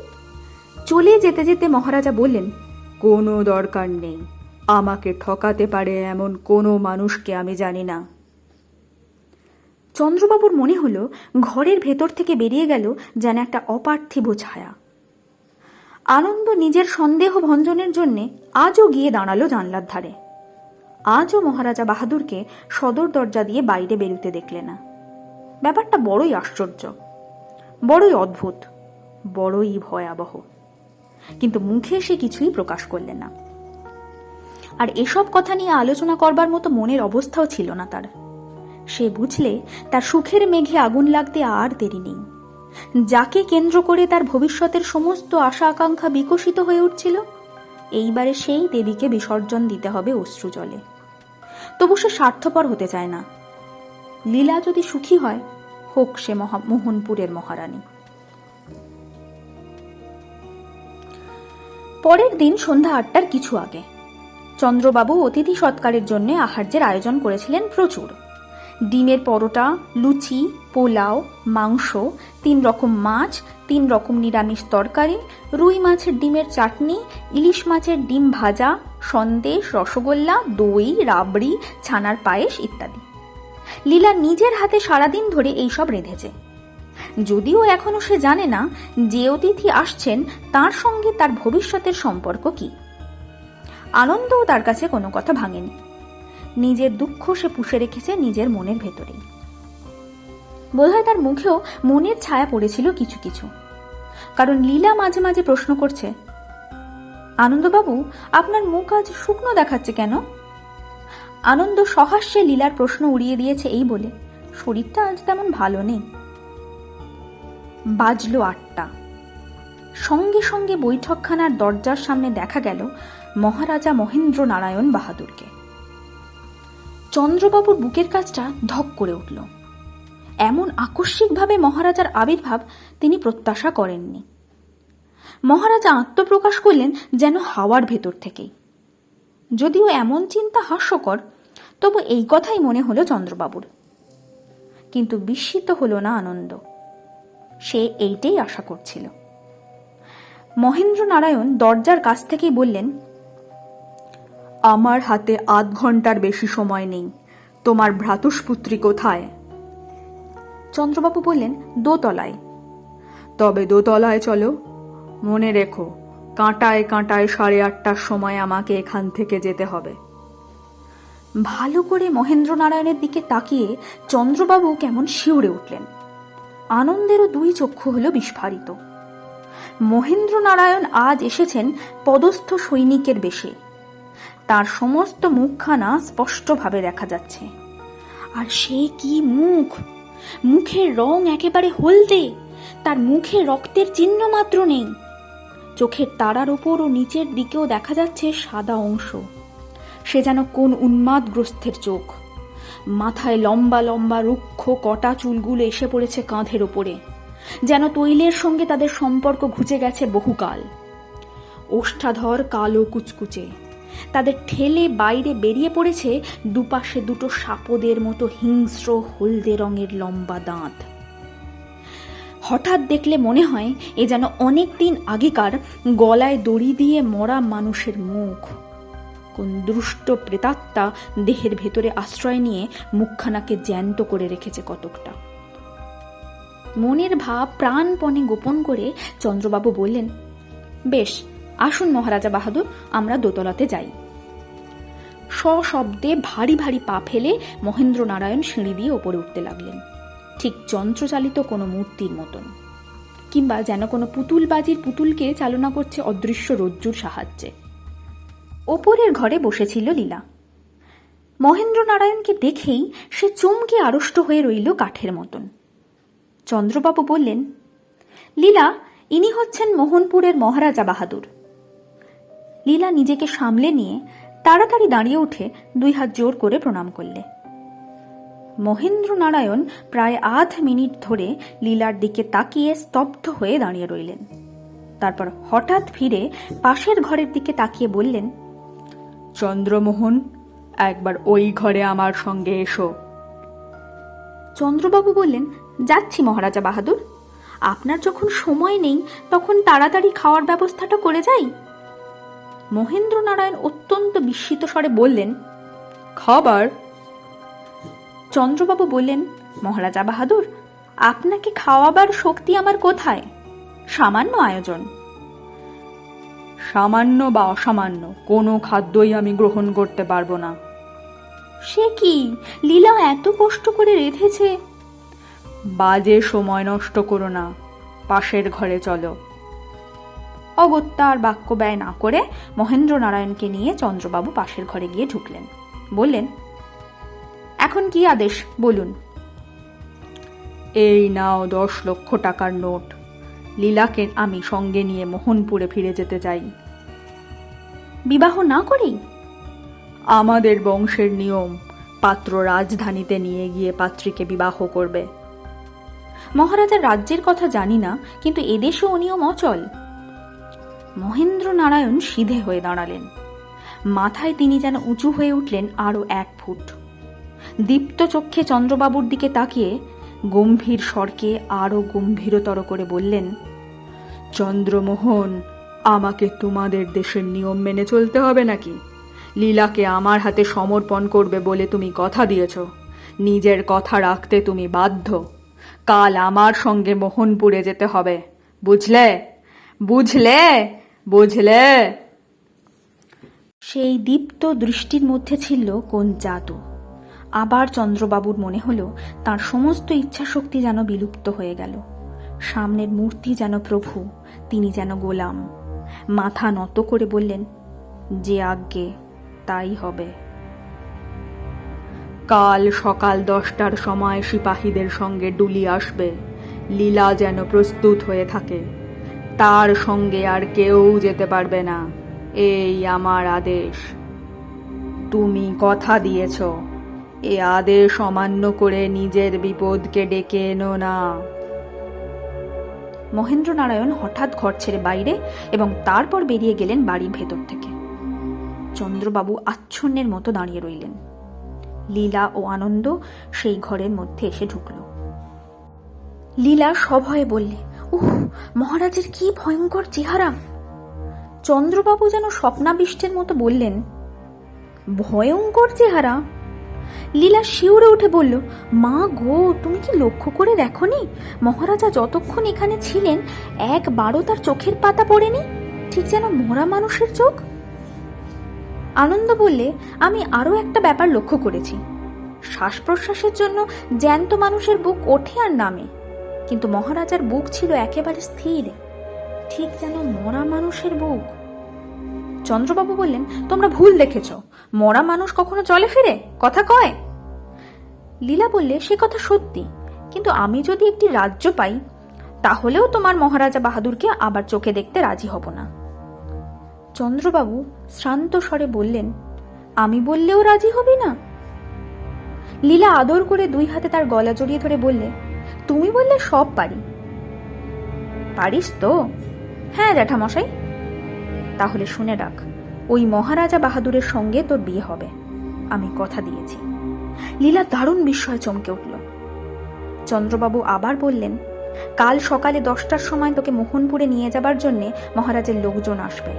চলে যেতে যেতে মহারাজা বললেন, কোনো দরকার নেই। আমাকে ঠকাতে পারে এমন কোনো মানুষকে আমি জানি না। চন্দ্রবাবুর মনে হলো ঘরের ভেতর থেকে বেরিয়ে গেল যেন একটা অপার্থিব ছায়া। আনন্দ নিজের সন্দেহ ভঞ্জনের জন্যে আজও গিয়ে দাঁড়ালো জানলার ধারে। আজও মহারাজা বাহাদুরকে সদর দরজা দিয়ে বাইরে বেরুতে দেখলে না। ব্যাপারটা বড়ই আশ্চর্য, বড়ই অদ্ভুত, বড়ই ভয়াবহ। কিন্তু মুখে সে কিছুই প্রকাশ করলেন না। আর এসব কথা নিয়ে আলোচনা করবার মতো মনের অবস্থাও ছিল না তার। সে বুঝলে তার সুখের মেঘে আগুন লাগতে আর দেরি নেই। যাকে কেন্দ্র করে তার ভবিষ্যতের সমস্ত আশা আকাঙ্ক্ষা বিকশিত হয়ে উঠছিল, এইবারে সেই দেবীকে বিসর্জন দিতে হবে অশ্রু জলে। তবু সে স্বার্থপর হতে চায় না। লীলা যদি সুখী হয়, হোক সে মোহনপুরের মহারানী। পরের দিন সন্ধ্যা 8টার কিছু আগে চন্দ্রবাবু অতিথি সৎকারের জন্য আহার্যের আয়োজন করেছিলেন প্রচুর। ডিমের পরোটা, লুচি, পোলাও, মাংস, 3 রকম মাছ, 3 রকম নিরামিষ তরকারি, রুই মাছের ডিমের চাটনি, ইলিশ মাছের ডিম ভাজা, সন্দেশ, রসগোল্লা, দই, রাবড়ি, ছানার পায়েস ইত্যাদি। লীলা নিজের হাতে সারাদিন ধরে এইসব রেঁধেছে। যদিও এখনো সে জানে না যে অতিথি আসছেন তার সঙ্গে তার ভবিষ্যতের সম্পর্ক কি। আনন্দও তার কাছে কোনো কথা ভাঙেনি। নিজের দুঃখ সে পুষে রেখেছে নিজের মনের ভেতরেই। বোধহয় তার মুখেও মনের ছায়া পড়েছিল কিছু কিছু, কারণ লীলা মাঝে মাঝে প্রশ্ন করছে, আনন্দবাবু, আপনার মুখ আজ শুকনো দেখাচ্ছে কেন? আনন্দ সহাস্যে লীলার প্রশ্ন উড়িয়ে দিয়েছে এই বলে, শরীরটা আজ তেমন ভালো নেই। বাজলো 8টা। সঙ্গে সঙ্গে বৈঠকখানার দরজার সামনে দেখা গেল মহারাজা মহেন্দ্র নারায়ণ বাহাদুরকে। চন্দ্রবাবুর বুকের কাছটা ধক করে উঠল। এমন আকস্মিকভাবে মহারাজার আবির্ভাব তিনি প্রত্যাশা করেননি। মহারাজা আত্মপ্রকাশ করলেন যেন হাওয়ার ভেতর থেকেই। যদিও এমন চিন্তা হাস্যকর, তবু এই কথাই মনে হলো চন্দ্রবাবুর। কিন্তু বিস্মিত হলো না আনন্দ। সে এইটাই আশা করছিল। মহেন্দ্র নারায়ণ দরজার কাছ থেকেই বললেন, আমার হাতে 8 ঘন্টার বেশি সময় নেই। তোমার ভ্রাতুষ্পুত্রী কোথায়? চন্দ্রবাবু বললেন, দোতলায়। তবে দোতলায় চলো। মনে রেখো, কাঁটায় কাঁটায় 8:30টার সময় আমাকে এখান থেকে যেতে হবে। ভালো করে মহেন্দ্র নারায়ণের দিকে তাকিয়ে চন্দ্রবাবু কেমন শিউরে উঠলেন। আনন্দেরও 2 চক্ষু হলো বিস্ফারিত। মহেন্দ্র নারায়ণ আজ এসেছেন পদস্থ সৈনিকের বেশে, তার সমস্ত মুখখানা স্পষ্টভাবে দেখা যাচ্ছে। আর সে কি মুখ! মুখের রং একেবারে হলদে, তার মুখে রক্তের চিহ্ন মাত্র নেই। চোখের তারার ওপর ও নিচের দিকেও দেখা যাচ্ছে সাদা অংশ। সে যেন কোন উন্মাদগ্রস্তের চোখ। মাথায় লম্বা লম্বা রুক্ষ কটা চুলগুলো এসে পড়েছে কাঁধের ওপরে, যেন তৈলের সঙ্গে তাদের সম্পর্ক ঘুচে গেছে বহুকাল। ওষ্ঠাধর কালো কুচকুচে, তাদের ঠেলে বাইরে বেরিয়ে পড়েছে দুপাশে দুটো সাপদের মতো হিংস্র হলদে রঙের লম্বা দাঁত। হঠাৎ দেখলে মনে হয় এ যেন অনেক দিন আগেকার গলায় দড়ি দিয়ে মরা মানুষের মুখ। কোন দুষ্ট প্রেতাত্মা দেহের ভেতরে আশ্রয় নিয়ে মুখখানাকে জ্যান্ত করে রেখেছে কতকটা। মনের ভাব প্রাণপণে গোপন করে চন্দ্রবাবু বললেন, বেশ, আসুন মহারাজা বাহাদুর, আমরা দোতলাতে যাই। সশব্দে ভারী ভারী পা ফেলে মহেন্দ্র নারায়ণ সিঁড়ি দিয়ে ওপরে উঠতে লাগলেন, ঠিক যন্ত্রচালিত কোনো মূর্তির মতন, কিংবা যেন কোনো পুতুলবাজির পুতুলকে চালনা করছে অদৃশ্য রজ্জুর সাহায্যে। ওপরের ঘরে বসেছিল লীলা। মহেন্দ্র নারায়ণকে দেখেই সে চমকে আড়ষ্ট হয়ে রইল কাঠের মতন। চন্দ্রবাবু বললেন, লীলা, ইনি হচ্ছেন মোহনপুরের মহারাজা বাহাদুর। লীলা নিজেকে সামলে নিয়ে তাড়াতাড়ি দাঁড়িয়ে উঠে 2 হাত জোর করে প্রণাম করলে। মহেন্দ্র নারায়ণ প্রায় আধ মিনিট ধরে লীলার দিকে তাকিয়ে স্তব্ধ হয়ে দাঁড়িয়ে রইলেন। তারপর হঠাৎ ফিরে পাশের ঘরের দিকে তাকিয়ে বললেন, চন্দ্রমোহন, একবার ওই ঘরে আমার সঙ্গে এসো। চন্দ্রবাবু বললেন, যাচ্ছি মহারাজা বাহাদুর। আপনার যখন সময় নেই তখন তাড়াতাড়ি খাওয়ার ব্যবস্থাটা করে যাই। মহেন্দ্র নারায়ণ অত্যন্ত বিস্মিত স্বরে বললেন, খাবার? চন্দ্রবাবু বললেন, মহারাজা বাহাদুর, আপনাকে খাওয়াবার শক্তি আমার কোথায়? সামান্য আয়োজন। সামান্য বা অসামান্য কোনো খাদ্যই আমি গ্রহণ করতে পারবো না। সে কি, লীলা এত কষ্ট করে রেঁধেছে। বাজে সময় নষ্ট করো না, পাশের ঘরে চলো। অগত্যার বাক্য ব্যয় না করে মহেন্দ্র নারায়ণকে নিয়ে চন্দ্রবাবু পাশের ঘরে গিয়ে ঢুকলেন। বললেন, এখন কি আদেশ বলুন। এই নাও 10 লক্ষ টাকার নোট। লীলাকে আমি সঙ্গে নিয়ে মোহনপুরে ফিরে যেতে চাই। বিবাহ না করেই? আমাদের বংশের নিয়ম, পাত্র রাজধানীতে নিয়ে গিয়ে পাত্রীকে বিবাহ করবে। মহারাজার রাজ্যের কথা জানি না, কিন্তু এদেশে অনিয়ম অচল। মহেন্দ্র নারায়ণ সিধে হয়ে দাঁড়ালেন। মাথায় তিনি যেন উঁচু হয়ে উঠলেন আরো 1 ফুট। দীপ্ত চক্ষে চন্দ্রবাবুর দিকে তাকিয়ে গম্ভীর স্বরকে আরো গম্ভীরতর করে বললেন, চন্দ্রমোহন, আমাকে তোমাদের দেশের নিয়ম মেনে চলতে হবে নাকি? লীলাকে আমার হাতে সমর্পণ করবে বলে তুমি কথা দিয়েছ, নিজের কথা রাখতে তুমি বাধ্য। কাল আমার সঙ্গে মোহনপুরে যেতে হবে, বুঝলে? বুঝলে? বুঝলে? সেই দীপ্ত দৃষ্টির মধ্যে ছিল কোন জাদু। আবার চন্দ্রবাবুর মনে হলো তার সমস্ত ইচ্ছাশক্তি যেন বিলুপ্ত হয়ে গেল। সামনের মূর্তি যেন প্রভু, তিনি যেন গোলাম। মাথা নত করে বললেন, যে আজ্ঞে তাই হবে। কাল সকাল 10টার সময় সিপাহীদের সঙ্গে ডুলি আসবে। লীলা যেন প্রস্তুত হয়ে থাকে। তার সঙ্গে আর কেউ যেতে পারবে না, এই আমার আদেশ। তুমি কথা দিয়েছ, এ আদেশ অমান্য করে নিজের বিপদকে ডেকে এনো না। মহেন্দ্র নারায়ণ হঠাৎ ঘর ছেড়ে বাইরে এবং তারপর বেরিয়ে গেলেন বাড়ির ভেতর থেকে। চন্দ্রবাবু আচ্ছন্নের মতো দাঁড়িয়ে রইলেন। লীলা ও আনন্দ সেই ঘরের মধ্যে এসে ঢুকল। লীলা সভয়ে বললে, উহ, মহারাজের কি ভয়ঙ্কর চেহারা। চন্দ্রবাবু যেন স্বপ্নাবিষ্টের মতো বললেন, ভয়ঙ্কর চেহারা? লীলা শিউরে উঠে বলল, মা গো, তুমি কি লক্ষ্য করে দেখনি? মহারাজা যতক্ষণ এখানে ছিলেন একবারও তার চোখের পাতা পড়েনি, ঠিক যেন মরা মানুষের চোখ। আনন্দ বললে, আমি আরো একটা ব্যাপার লক্ষ্য করেছি। শ্বাস প্রশ্বাসের জন্য জ্যান্ত মানুষের বুক ওঠে আর নামে, কিন্তু মহারাজার বুক ছিল একেবারে স্থির, ঠিক যেন মরা মানুষের বুক। চন্দ্রবাবু বললেন, তোমরা ভুল দেখেছ, মরা মানুষ কখনো চলে ফিরে, কথা কয়? লীলা বললে, সে কথা সত্যি, কিন্তু আমি যদি একটি রাজ্য পাই তাহলেও তোমার মহারাজা বাহাদুরকে আবার চোখে দেখতে রাজি হব না। চন্দ্রবাবু শ্রান্ত স্বরে বললেন, আমি বললেও রাজি হবি না? লীলা আদর করে দুই হাতে তার গলা জড়িয়ে ধরে বললে, তুমি বললে সব পারি। পারিস তো? হ্যাঁ জ্যাঠামশাই। তাহলে শুনে রাখ, ওই মহারাজা বাহাদুরের সঙ্গে তোর বিয়ে হবে, আমি কথা দিয়েছি। লীলা দারুণ বিস্ময়ে চমকে উঠল। চন্দ্রবাবু আবার বললেন, কাল সকালে 10টার সময় তোকে মোহনপুরে নিয়ে যাবার জন্যে মহারাজের লোকজন আসবে,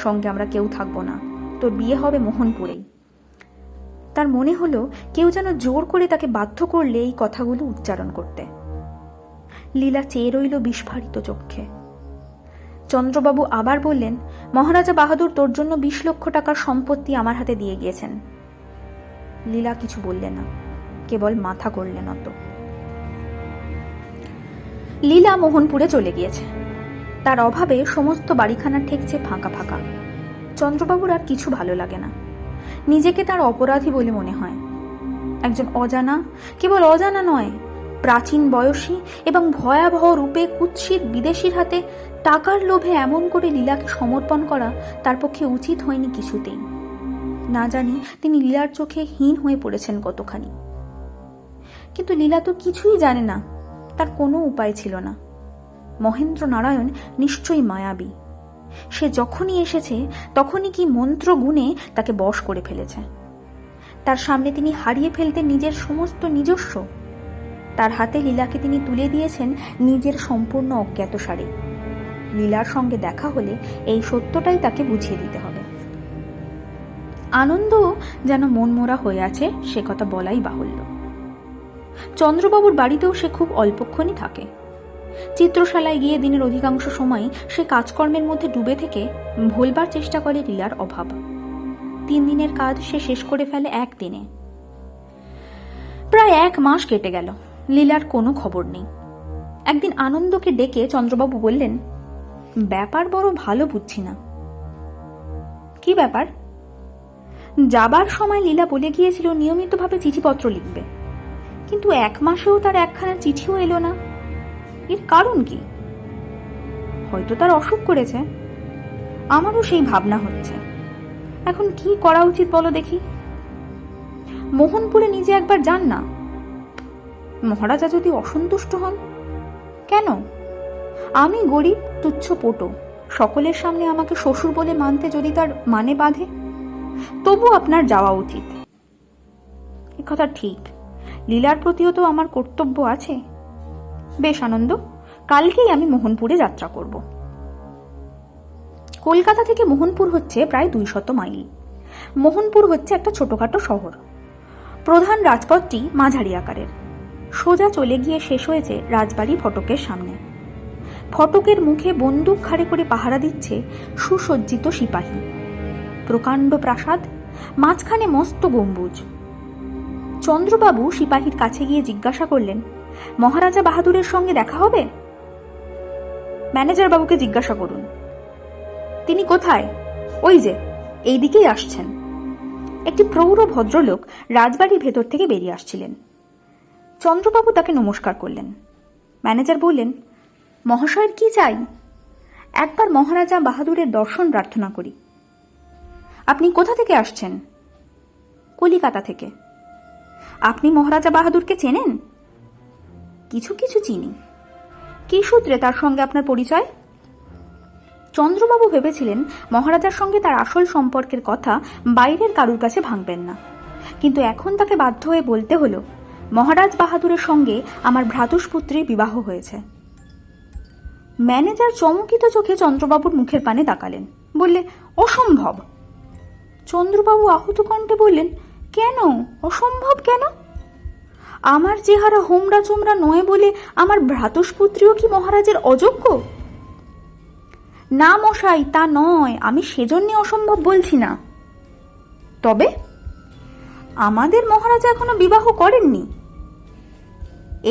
সঙ্গে আমরা কেউ থাকবো না, তোর বিয়ে হবে মোহনপুরেই। তার মনে হলো কেউ যেন জোর করে তাকে বাধ্য করলে এই কথাগুলো উচ্চারণ করতে। লীলা চেয়ে রইল বিস্ফারিত চক্ষে। চন্দ্রবাবু আবার বললেন, মহারাজা বাহাদুর তোর জন্য 20 লক্ষ টাকার সম্পত্তি আমার হাতে দিয়ে গিয়েছেন। লীলা কিছু বললে না, কেবল মাথা করলেন অত। লীলা মোহনপুরে চলে গিয়েছে। তার অভাবে সমস্ত বাড়িখানা ঠেকছে ফাঁকা ফাঁকা। চন্দ্রবাবুর আর কিছু ভালো লাগে না, নিজেকে তার অপরাধী বলে মনে হয়। একজন অজানা, কেবল অজানা নয়, প্রাচীন বয়সী এবং ভয়াবহ রূপে কুৎসিত বিদেশির হাতে টাকার লোভে এমন করে লীলাকে সমর্পণ করা তার পক্ষে উচিত হয়নি কিছুতেই। না জানি তিনি লীলার চোখে হীন হয়ে পড়েছেন কতখানি। কিন্তু লীলা তো কিছুই জানে না, তার কোনো উপায় ছিল না। মহেন্দ্র নারায়ণ নিশ্চয়ই মায়াবী। সে যখনই এসেছে তখনই কি মন্ত্র গুণে তাকে বশ করে ফেলেছে। তার সামনে তিনি হারিয়ে ফেলতেন নিজের সমস্ত নিজস্ব। তার হাতে লীলাকে তিনি তুলে দিয়েছেন নিজের সম্পূর্ণ অজ্ঞাতসারে। লীলার সঙ্গে দেখা হলে এই সত্যটাই তাকে বুঝিয়ে দিতে হবে। আনন্দ যেন মনমোরা হয়ে আছে সে কথা বলাই বাহুল্য। চন্দ্রবাবুর বাড়িতেও সে খুব অল্পক্ষণই থাকে। চিত্রশালায় গিয়ে দিনের অধিকাংশ সময় সে কাজকর্মের মধ্যে ডুবে থেকে ভোলবার চেষ্টা করে লীলার অভাব। 3 দিনের কাজ সে শেষ করে ফেলে একদিনে। প্রায় 1 মাস কেটে গেল, লীলার কোনো খবর নেই। একদিন আনন্দকে ডেকে চন্দ্রবাবু বললেন, ব্যাপার বড় ভালো বুঝছি না। কি ব্যাপার? যাবার সময় লীলা বলে গিয়েছিল নিয়মিতভাবে চিঠিপত্র লিখবে, কিন্তু 1 মাসেও তার একখানা চিঠিও এলো না। এর কারণ কি? হয়তো তার অসুখ করেছে। আমারও সেই ভাবনা হচ্ছে। এখন কি করা উচিত বলো দেখি। মোহনপুরে নিজে একবার যান না। মহারাজা যদি অসন্তুষ্ট হন? কেন? আমি গরিব তুচ্ছ পটো, সকলের সামনে আমাকে শ্বশুর বলে মানতে যদি তার মানে বাঁধে, তবু আপনার যাওয়া উচিত। এ কথা ঠিক, লীলার প্রতিও তো আমার কর্তব্য আছে। বেশ আনন্দ, কালকেই আমি মোহনপুরে যাত্রা করব। কলকাতা থেকে মোহনপুর হচ্ছে প্রায় 200 মাইল। মোহনপুর হচ্ছে একটা ছোটখাটো শহর। প্রধান রাজপথটি মাঝারি আকারের। সোজা চলে গিয়ে শেষ হয়েছে রাজবাড়ি ফটকের সামনে। ফটকের মুখে বন্দুক খাড়ে করে পাহারা দিচ্ছে সুসজ্জিত সিপাহী। প্রকাণ্ড প্রাসাদ, মাঝখানে মস্ত গম্বুজ। চন্দ্রবাবু সিপাহীর কাছে গিয়ে জিজ্ঞাসা করলেন, মহারাজা বাহাদুরের সঙ্গে দেখা হবে? ম্যানেজার বাবুকে জিজ্ঞাসা করুন। তিনি কোথায়? ওই যে এই দিকেই আসছেন। একটি প্রৌঢ় ভদ্রলোক রাজবাড়ির ভেতর থেকে বেরিয়ে আসছিলেন। চন্দ্রবাবু তাকে নমস্কার করলেন। ম্যানেজার বললেন, মহাশয়ের কি চাই? একবার মহারাজা বাহাদুরের দর্শন প্রার্থনা করি। আপনি কোথা থেকে আসছেন? কলিকাতা থেকে। আপনি মহারাজা বাহাদুরকে চেনেন? কিছু কিছু চিনি। কি সূত্রে তার সঙ্গে আপনার পরিচয়? চন্দ্রবাবু ভেবেছিলেন মহারাজার সঙ্গে তার আসল সম্পর্কের কথা বাইরের কারুর কাছে ভাঙবেন না, কিন্তু এখন তাকে বাধ্য হয়ে বলতে হলো, মহারাজ বাহাদুরের সঙ্গে আমার ভ্রাতুষ্পুত্রীর বিবাহ হয়েছে। ম্যানেজার চমকিত চোখে চন্দ্রবাবুর মুখের পানে তাকালেন, বললে, অসম্ভব। চন্দ্রবাবু আহত কণ্ঠে বললেন, কেন অসম্ভব কেন? আমার চেহারা হোমরা চোমরা নয় বলে আমার ভ্রাতুষ্পুত্রীও কি মহারাজের অযোগ্য? না মশাই, তা নয়, আমি সেজন্য অসম্ভব বলছি না। তবে আমাদের মহারাজা এখনো বিবাহ করেননি।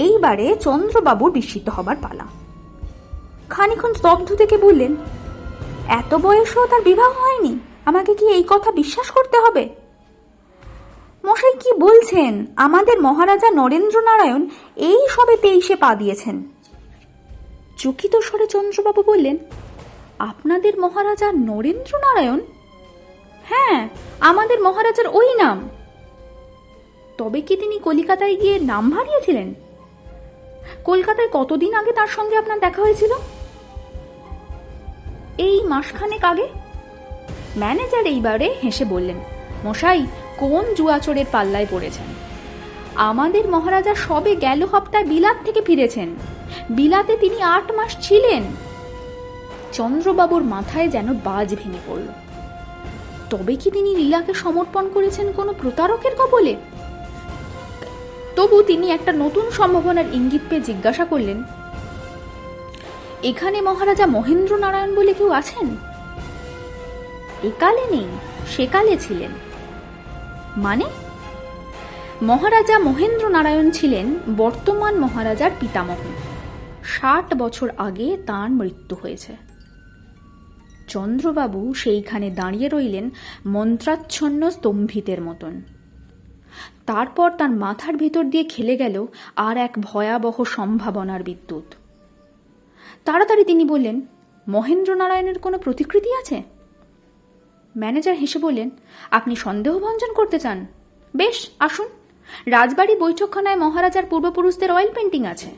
এইবারে চন্দ্রবাবুর বিস্মিত হবার পালা। খানিক্ষণ স্তব্ধ থেকে বললেন, এত বয়সেও তার বিবাহ হয়নি? আমাকে কি এই কথা বিশ্বাস করতে হবে? মশাই কি বলছেন? আমাদের মহারাজা নরেন্দ্র নারায়ণ এই সবে 23-এ পা দিয়েছেন। চকিত স্বরে চন্দ্রবাবু বললেন, আপনাদের মহারাজা নরেন্দ্র নারায়ণ? হ্যাঁ, আমাদের মহারাজার ওই নাম। তবে কি তিনি কলিকাতায় গিয়ে নাম হারিয়েছিলেন? কলকাতায় কতদিন আগে তার সঙ্গে আপনার দেখা হয়েছিল? এই মাসখানেক আগে। ম্যানেজার এইবারে হেসে বললেন, মশাই কোন জুয়াচোরের পাল্লায় পড়েছেন? আমাদের মহারাজা সবে গেল সপ্তাহে বিলাত থেকে ফিরেছেন। বিলাতে তিনি 8 মাস ছিলেন। চন্দ্রবাবুর মাথায় যেন বাজ ভেঙে পড়ল। তবে কি তিনি লীলাকে সমর্পণ করেছেন কোনো প্রতারকের কবলে? তবু তিনি একটা নতুন সম্ভাবনার ইঙ্গিত পেয়ে জিজ্ঞাসা করলেন, এখানে মহারাজা মহেন্দ্র নারায়ণ বলে কেউ আছেন? একালে নেই, সেকালে ছিলেন। মানে? মহারাজা মহেন্দ্র নারায়ণ ছিলেন বর্তমান মহারাজার পিতামহ। 60 বছর আগে তাঁর মৃত্যু হয়েছে। চন্দ্রবাবু সেইখানে দাঁড়িয়ে রইলেন মন্ত্রাচ্ছন্ন স্তম্ভিতের মতন। তারপর তার মাথার ভিতর দিয়ে খেলে গেল আর এক ভয়াবহ সম্ভাবনার বিদ্যুৎ। তাড়াতাড়ি তিনি বললেন, মহেন্দ্র নারায়ণের কোনো প্রতিকৃতি আছে? ম্যানেজার হেসে বললেন, আপনি সন্দেহভঞ্জন করতে চান? বেশ, আসুন। রাজবাড়ি বৈঠকখানায় মহারাজার পূর্বপুরুষদের অয়েল পেন্টিং আছে।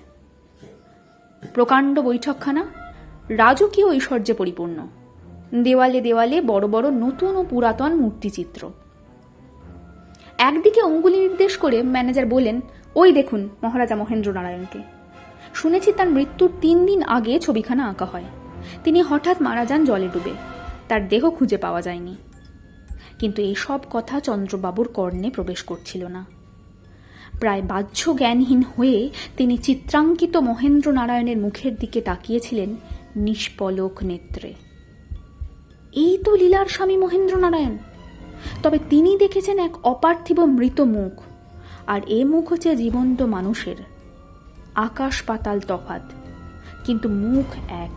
প্রকাণ্ড বৈঠকখানা রাজকীয় ঐশ্বর্যে পরিপূর্ণ। দেওয়ালে দেওয়ালে বড় বড় নতুন ও পুরাতন মূর্তিচিত্র। একদিকে অঙ্গুলি নির্দেশ করে ম্যানেজার বললেন, ওই দেখুন মহারাজা মহেন্দ্র নারায়ণকে। শুনেছি তার মৃত্যুর 3 দিন আগে ছবিখানা আঁকা হয়। তিনি হঠাৎ মারা যান জলে ডুবে। তার দেহ খুঁজে পাওয়া যায়নি। কিন্তু এই সব কথা চন্দ্রবাবুর কর্ণে প্রবেশ করছিল না। প্রায় বাহ্য জ্ঞানহীন হয়ে তিনি চিত্রাঙ্কিত মহেন্দ্র নারায়ণের মুখের দিকে তাকিয়েছিলেন নিষ্পলক নেত্রে। এই তো লীলার স্বামী মহেন্দ্র নারায়ণ। তবে তিনি দেখেছেন এক অপার্থিব মৃত মুখ, আর এ মুখ হচ্ছে জীবন্ত মানুষের। আকাশ পাতাল তফাৎ, কিন্তু মুখ এক।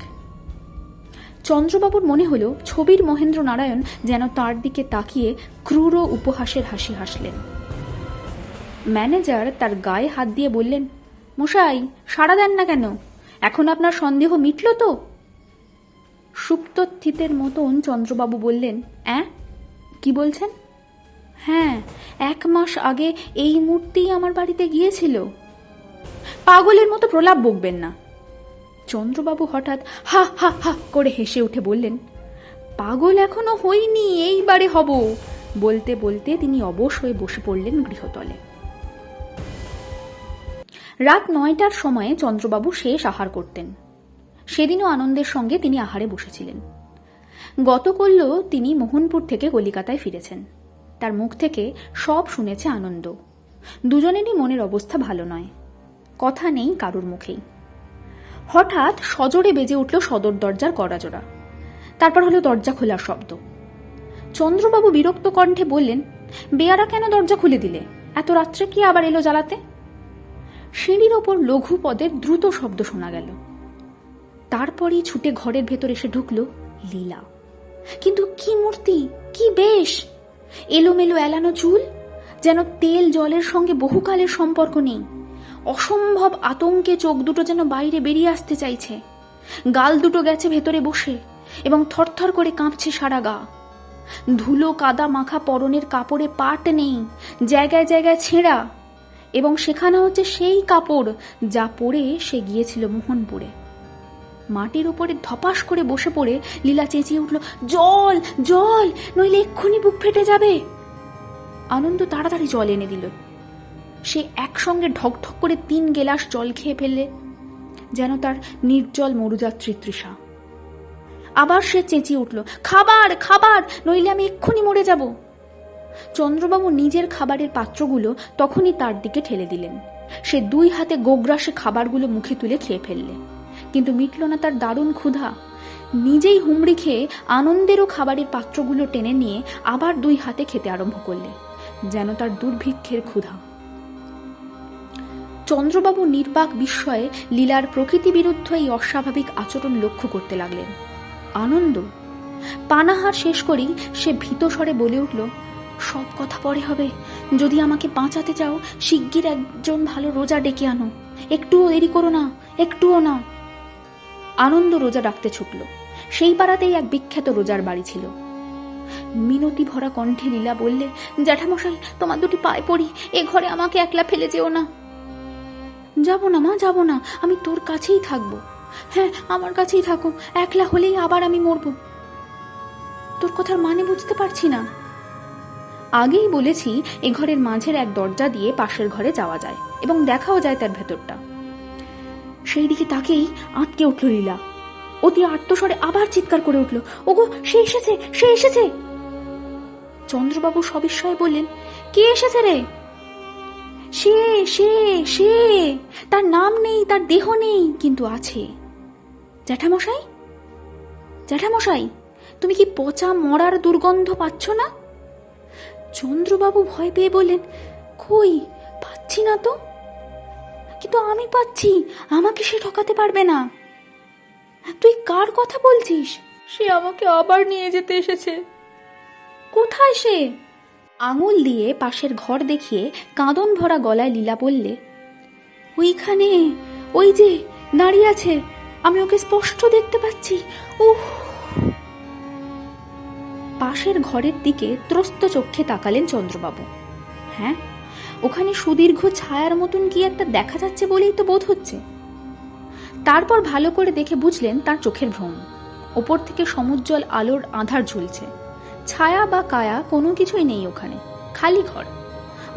চন্দ্রবাবুর মনে হলো ছবির মহেন্দ্র নারায়ণ যেন তার দিকে তাকিয়ে ক্রূর উপহাসের হাসি হাসলেন। ম্যানেজার তার গায়ে হাত দিয়ে বললেন, মশাই সাড়া দেন না কেন? এখন আপনার সন্দেহ মিটল তো? সুপ্তস্থিতের মতন চন্দ্রবাবু বললেন, কি বলছেন? হ্যাঁ, 1 মাস আগে এই মূর্তিই আমার বাড়িতে গিয়েছিল। পাগলের মতো প্রলাপ বকবেন না। চন্দ্রবাবু হঠাৎ হা হা হা করে হেসে উঠে বললেন, পাগল এখনো হইনি, এইবারে হব। বলতে বলতে তিনি অবশ হয়ে বসে পড়লেন গৃহতলে। রাত 9টার সময়ে চন্দ্রবাবু শেষ আহার করতেন। সেদিনও আনন্দের সঙ্গে তিনি আহারে বসেছিলেন। গত করল তিনি মোহনপুর থেকে কলিকাতায় ফিরেছেন। তার মুখ থেকে সব শুনেছে আনন্দ। দুজনেরই মনের অবস্থা ভালো নয়। কথা নেই কারুর মুখেই। হঠাৎ সজোরে বেজে উঠল সদর দরজার কড়াজোড়া। তারপর হলো দরজা খোলার শব্দ। চন্দ্রবাবু বিরক্ত কণ্ঠে বললেন, বেয়ারা কেন দরজা খুলে দিলে? এত রাত্রে কি আবার এলো জ্বালাতে? সিঁড়ির ওপর লঘু পদের দ্রুত শব্দ শোনা গেল। তারপরই ছুটে ঘরের ভেতর এসে ঢুকল লীলা। কিন্তু কি মূর্তি, কি বেশ! এলোমেলো এলানো চুল, যেন তেল জলের সঙ্গে বহুকালের সম্পর্ক নেই। অসম্ভব আতঙ্কে চোখ দুটো যেন বাইরে বেরিয়ে আসতে চাইছে। গাল দুটো গেছে ভেতরে বসে এবং থরথর করে কাঁপছে সারা গা। ধুলো কাদা মাখা পরনের কাপড়ে পাট নেই, জায়গায় জায়গায় ছেঁড়া, এবং সেখানে হচ্ছে সেই কাপড় যা পরে সে গিয়েছিল মোহনপুরে। মাটির উপরে ধপাস করে বসে পড়ে লীলা চেঁচিয়ে উঠল, জল জল, নইলে এক্ষুনি বুক ফেটে যাবে। আনন্দ তাড়াতাড়ি জল এনে দিল। সে একসঙ্গে ঢকঢক করে 3 গেলাস জল খেয়ে ফেললে, যেন তার নির্জল মরুযাত্রী তৃষা। আবার সে চেঁচিয়ে উঠল, খাবার খাবার, নইলে আমি এক্ষুনি মরে যাব। চন্দ্রবাবু নিজের খাবারের পাত্রগুলো তখনই তার দিকে ঠেলে দিলেন। সে 2 হাতে গোগ্রাসে খাবারগুলো মুখে তুলে খেয়ে ফেললে, কিন্তু মিটল না তার দারুণ ক্ষুধা। নিজেই হুমড়ি খেয়ে আনন্দেরও খাবারের পাত্রগুলো টেনে নিয়ে আবার 2 হাতে খেতে আরম্ভ করলে, যেন তার দুর্ভিক্ষের ক্ষুধা। চন্দ্রবাবু নির্বাক বিস্ময়ে লীলার প্রকৃতি বিরুদ্ধ এই অস্বাভাবিক আচরণ লক্ষ্য করতে লাগলেন। আনন্দ পানাহার শেষ করেই সে ভীত স্বরে বলে উঠল, সব কথা পরে হবে। যদি আমাকে বাঁচাতে চাও, শিগগির একজন ভালো রোজা ডেকে আনো। একটুও দেরি করো না, একটুও না। আনন্দ রোজা ডাকতে ছুটল। সেই পাড়াতেই এক বিখ্যাত রোজার বাড়ি ছিল। মিনতি ভরা কণ্ঠে লীলা বললে, জ্যাঠামশাই, তোমার দুটি পায়ে পড়ি, এ ঘরে আমাকে একলা ফেলে যেও না। যাব না মা, যাব না, আমি তোর কাছেই থাকবো। হ্যাঁ, আমার কাছেই থাকো, একলা হলেই আবার আমি মরব। তোর কথার মানে বুঝতে পারছি না। আগেই বলেছি, এ ঘরের মাঝের এক দরজা দিয়ে পাশের ঘরে যাওয়া যায় এবং দেখাও যায় তার ভেতরটা। সেই দিকে তাকেই আটকে উঠল লীলা। অতি আর্তস্বরে আবার চিৎকার করে উঠল, ওগো, সে এসেছে, সে এসেছে। চন্দ্রবাবু সবিস্ময়ে বললেন, কে এসেছে রে? সে সে সে তার নাম নেই, তার দেহ নেই, কিন্তু আছে। জ্যাঠামশাই, জ্যাঠামশাই, তুমি কি পচা মরার দুর্গন্ধ পাচ্ছ না? চন্দ্রবাবু ভয় পেয়ে বললেন, কই, পাচ্ছি না তো। কিন্তু আমি পাচ্ছি, আমাকে সে ঠকাতে পারবে না। তুই কার কথা বলছিস? সে আমাকে আবার নিয়ে যেতে এসেছে। কোথায় সে? আঙুল দিয়ে পাশের ঘর দেখিয়ে কাঁদন ভরা গলায় লীলা বললে, ওইখানে, ওই যে দাঁড়িয়ে আছে, আমি ওকে স্পষ্ট দেখতে পাচ্ছি। উহ! পাশের ঘরের দিকে ত্রস্ত চক্ষে তাকালেন চন্দ্রবাবু। হ্যাঁ, ওখানে সুদীর্ঘ ছায়ার মতন কি একটা দেখা যাচ্ছে বলেই তো বোধ হচ্ছে। তারপর ভালো করে দেখে বুঝলেন তার চোখের ভ্রম। ওপর থেকে সমুজ্জ্বল আলোর আধার ঝুলছে। ছায়া বা কায়া কোনো কিছুই নেই ওখানে, খালি ঘর।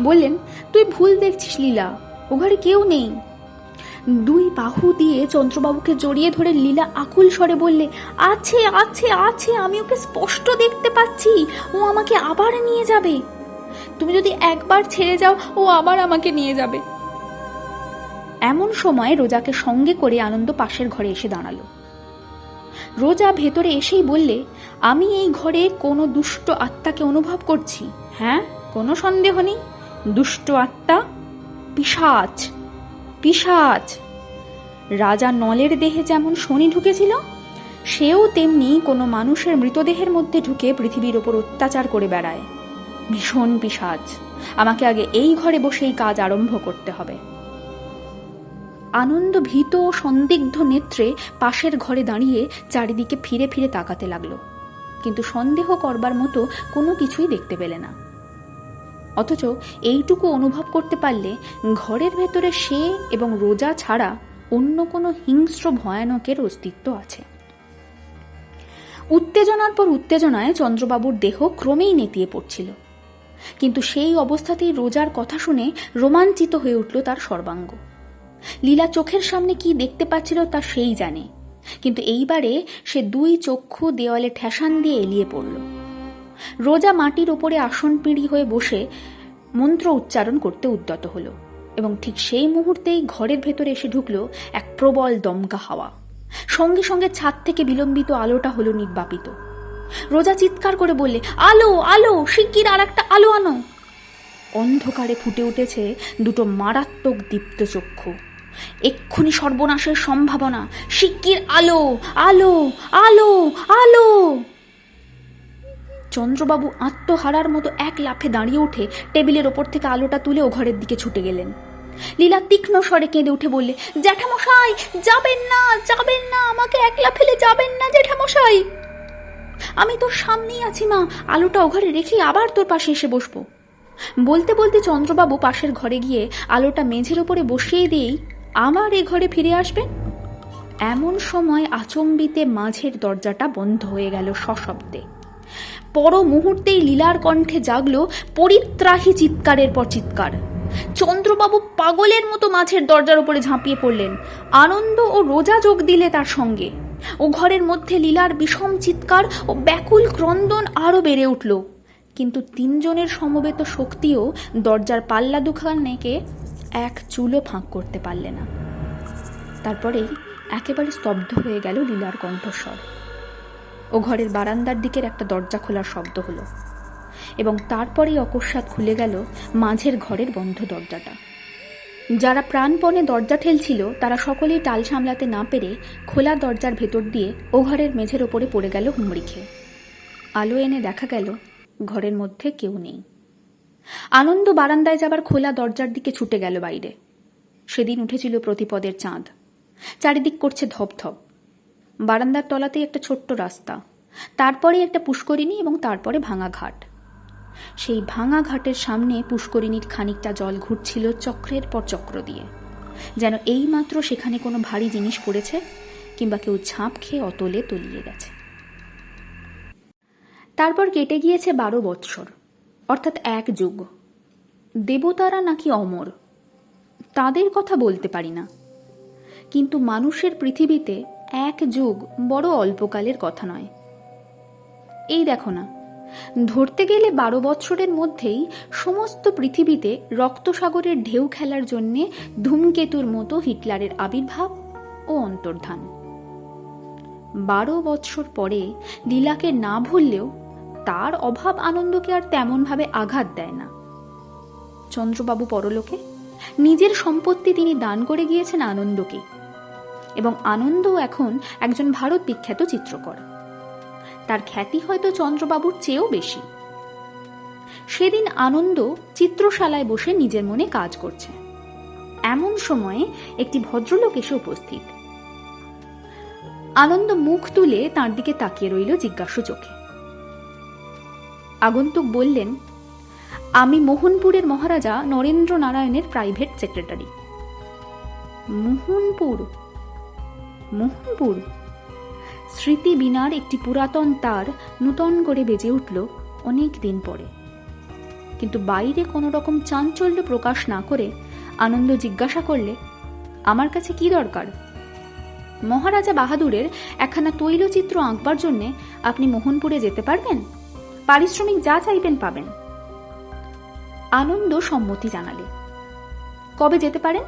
বললেন, তুই ভুল দেখছিস লীলা, ও ঘরে কেউ নেই। দুই বাহু দিয়ে চন্দ্রবাবুকে জড়িয়ে ধরে লীলা আকুল স্বরে বললে, আছে আছে আছে, আমি ওকে স্পষ্ট দেখতে পাচ্ছি, ও আমাকে আবার নিয়ে যাবে। তুমি যদি একবার ছেড়ে যাও, ও আবার আমাকে নিয়ে যাবে। এমন সময় রোজাকে সঙ্গে করে আনন্দ পাশের ঘরে এসে দাঁড়ালো। রোজা ভেতরে এসেই বললে, আমি এই ঘরে কোনো দুষ্ট আত্মাকে অনুভব করছি। হ্যাঁ, কোনো সন্দেহ নেই, দুষ্ট আত্মা, পিশাচ, পিশাচ। রাজা নলের দেহে যেমন শনি ঢুকেছিল, সেও তেমনি কোনো মানুষের মৃতদেহের মধ্যে ঢুকে পৃথিবীর ওপর অত্যাচার করে বেড়ায়। ভীষণ পিশাচ। আমাকে আগে এই ঘরে বসেই কাজ আরম্ভ করতে হবে। আনন্দ ভীত ও সন্দিগ্ধ নেত্রে পাশের ঘরে দাঁড়িয়ে চারিদিকে ফিরে ফিরে তাকাতে লাগলো, কিন্তু সন্দেহ করবার মতো কোনো কিছুই দেখতে পেলে না। অথচ এইটুকু অনুভব করতে পারলে ঘরের ভেতরে সে এবং রোজা ছাড়া অন্য কোনো হিংস্র ভয়ানকের অস্তিত্ব আছে। উত্তেজনার পর উত্তেজনায় চন্দ্রবাবুর দেহ ক্রমেই নেতিয়ে পড়ছিল, কিন্তু সেই অবস্থাতেই রোজার কথা শুনে রোমাঞ্চিত হয়ে উঠল তার সর্বাঙ্গ। লীলা চোখের সামনে কি দেখতে পাচ্ছিল তা সেই জানে, কিন্তু এইবারে সে দুই চক্ষু দেওয়ালে ঠেসান দিয়ে এলিয়ে পড়ল। রোজা মাটির ওপরে আসন পিঁড়ি হয়ে বসে মন্ত্র উচ্চারণ করতে উদ্যত হলো, এবং ঠিক সেই মুহূর্তেই ঘরের ভেতরে এসে ঢুকল এক প্রবল দমকা হাওয়া। সঙ্গে সঙ্গে ছাদ থেকে বিলম্বিত আলোটা হলো নির্বাপিত। রোজা চিৎকার করে বললে, আলো, আলো, শিগগির আর একটা আলো আনো। অন্ধকারে ফুটে উঠেছে দুটো মারাত্মক দীপ্ত চক্ষু। এক্ষুনি সর্বনাশের সম্ভাবনা, শিগগির আলো, আলো, আলো, আলো। চন্দ্রবাবু আত্মহারার মতো এক লাফে দাঁড়িয়ে উঠে টেবিলের ওপর থেকে আলোটা তুলে ও ঘরের দিকে ছুটে গেলেন। লীলা তীক্ষ্ণ স্বরে কেঁদে উঠে বললে, জ্যাঠামশাই, যাবেন না, যাবেন না, আমাকে একলা ফেলে যাবেন না জ্যাঠামশাই। আমি তোর সামনেই আছি মা, আলোটা ও ঘরে রেখে আবার তোর পাশে এসে বসবো। বলতে বলতে চন্দ্রবাবু পাশের ঘরে গিয়ে আলোটা মেঝের ওপরে বসিয়ে দিয়েই আবার এ ঘরে ফিরে আসবেন। এমন সময় আচম্বিতে মাঝের দরজাটা বন্ধ হয়ে গেল সশব্দে। পর মুহূর্তেই লীলার কণ্ঠে জাগলো পরিত্রাহী চিৎকারের পর চিৎকার। চন্দ্রবাবু পাগলের মতো মাঝের দরজার উপরে ঝাঁপিয়ে পড়লেন। আনন্দ ও রোজা যোগ দিলে তার সঙ্গে। ও ঘরের মধ্যে লীলার বিষম চিৎকার ও ব্যাকুল ক্রন্দন আরো বেড়ে উঠল, কিন্তু তিনজনের সমবেত শক্তিও দরজার পাল্লা দুখানেকে এক চুলো ফাঁক করতে পারলে না। তারপরেই একেবারে স্তব্ধ হয়ে গেল লীলার কণ্ঠস্বর। ও ঘরের বারান্দার দিকের একটা দরজা খোলার শব্দ হলো, এবং তারপরেই অকস্মাৎ খুলে গেল মাঝের ঘরের বন্ধ দরজাটা। যারা প্রাণপণে দরজা ঠেলছিল তারা সকলেই টাল সামলাতে না পেরে খোলা দরজার ভেতর দিয়ে ও ঘরের মেঝের ওপরে পড়ে গেল হুমড়ি খেয়ে। আলো এনে দেখা গেল ঘরের মধ্যে কেউ নেই। আনন্দ বারান্দায় যাবার খোলা দরজার দিকে ছুটে গেল বাইরে। সেদিন উঠেছিল প্রতিপদের চাঁদ, চারিদিক করছে ধপধপ। বারান্দার তলাতেই একটা ছোট্ট রাস্তা, তারপরে একটা পুষ্করিণী এবং তারপরে ভাঙা ঘাট। সেই ভাঙা ঘাটের সামনে পুষ্করিণীর খানিকটা জল ঘুরছিল চক্রের পর চক্র দিয়ে, যেন এইমাত্র সেখানে কোনো ভারী জিনিস পড়েছে কিংবা কেউ ঝাঁপ খেয়ে অতলে তলিয়ে গেছে। তারপর কেটে গিয়েছে 12 বৎসর, অর্থাৎ 1 যুগ। দেবতারা নাকি অমর, তাদের কথা বলতে পারি না, কিন্তু মানুষের পৃথিবীতে 1 যুগ বড় অল্পকালের কথা নয়। এই দেখো না, ধরতে গেলে 12 বৎসরের মধ্যেই সমস্ত পৃথিবীতে রক্তসাগরের ঢেউ খেলার জন্যে ধূমকেতুর মতো হিটলারের আবির্ভাব ও অন্তর্ধান। 12 বৎসর পরে লীলাকে না ভুললেও তার অভাব আনন্দকে আর তেমনভাবে আঘাত দেয় না। চন্দ্রবাবু পরলোকে নিজের সম্পত্তি তিনি দান করে গিয়েছেন আনন্দকে, এবং আনন্দ এখন একজন ভারত বিখ্যাত চিত্রকর। তার খ্যাতি হয়তো চন্দ্রবাবুর চেয়েও বেশি। সেদিন আনন্দ চিত্রশালায় বসে নিজের মনে কাজ করছে, এমন সময়ে একটি ভদ্রলোক এসে উপস্থিত। আনন্দ মুখ তুলে তার দিকে তাকিয়ে রইল জিজ্ঞাসু চোখে। আগন্তুক বললেন, আমি মোহনপুরের মহারাজা নরেন্দ্র নারায়ণের প্রাইভেট সেক্রেটারি। মোহনপুর? মোহনপুর? স্মৃতি বীণার একটি পুরাতন তার নূতন করে বেজে উঠল অনেক দিন পরে। কিন্তু বাইরে কোনো রকম চাঞ্চল্য প্রকাশ না করে আনন্দ জিজ্ঞাসা করলে, আমার কাছে কি দরকার? মহারাজা বাহাদুরের একখানা তৈলচিত্র আঁকবার জন্যে আপনি মোহনপুরে যেতে পারবেন, পারিশ্রমিক যা চাইবেন পাবেন। আনন্দ সম্মতি জানালে। কবে যেতে পারেন?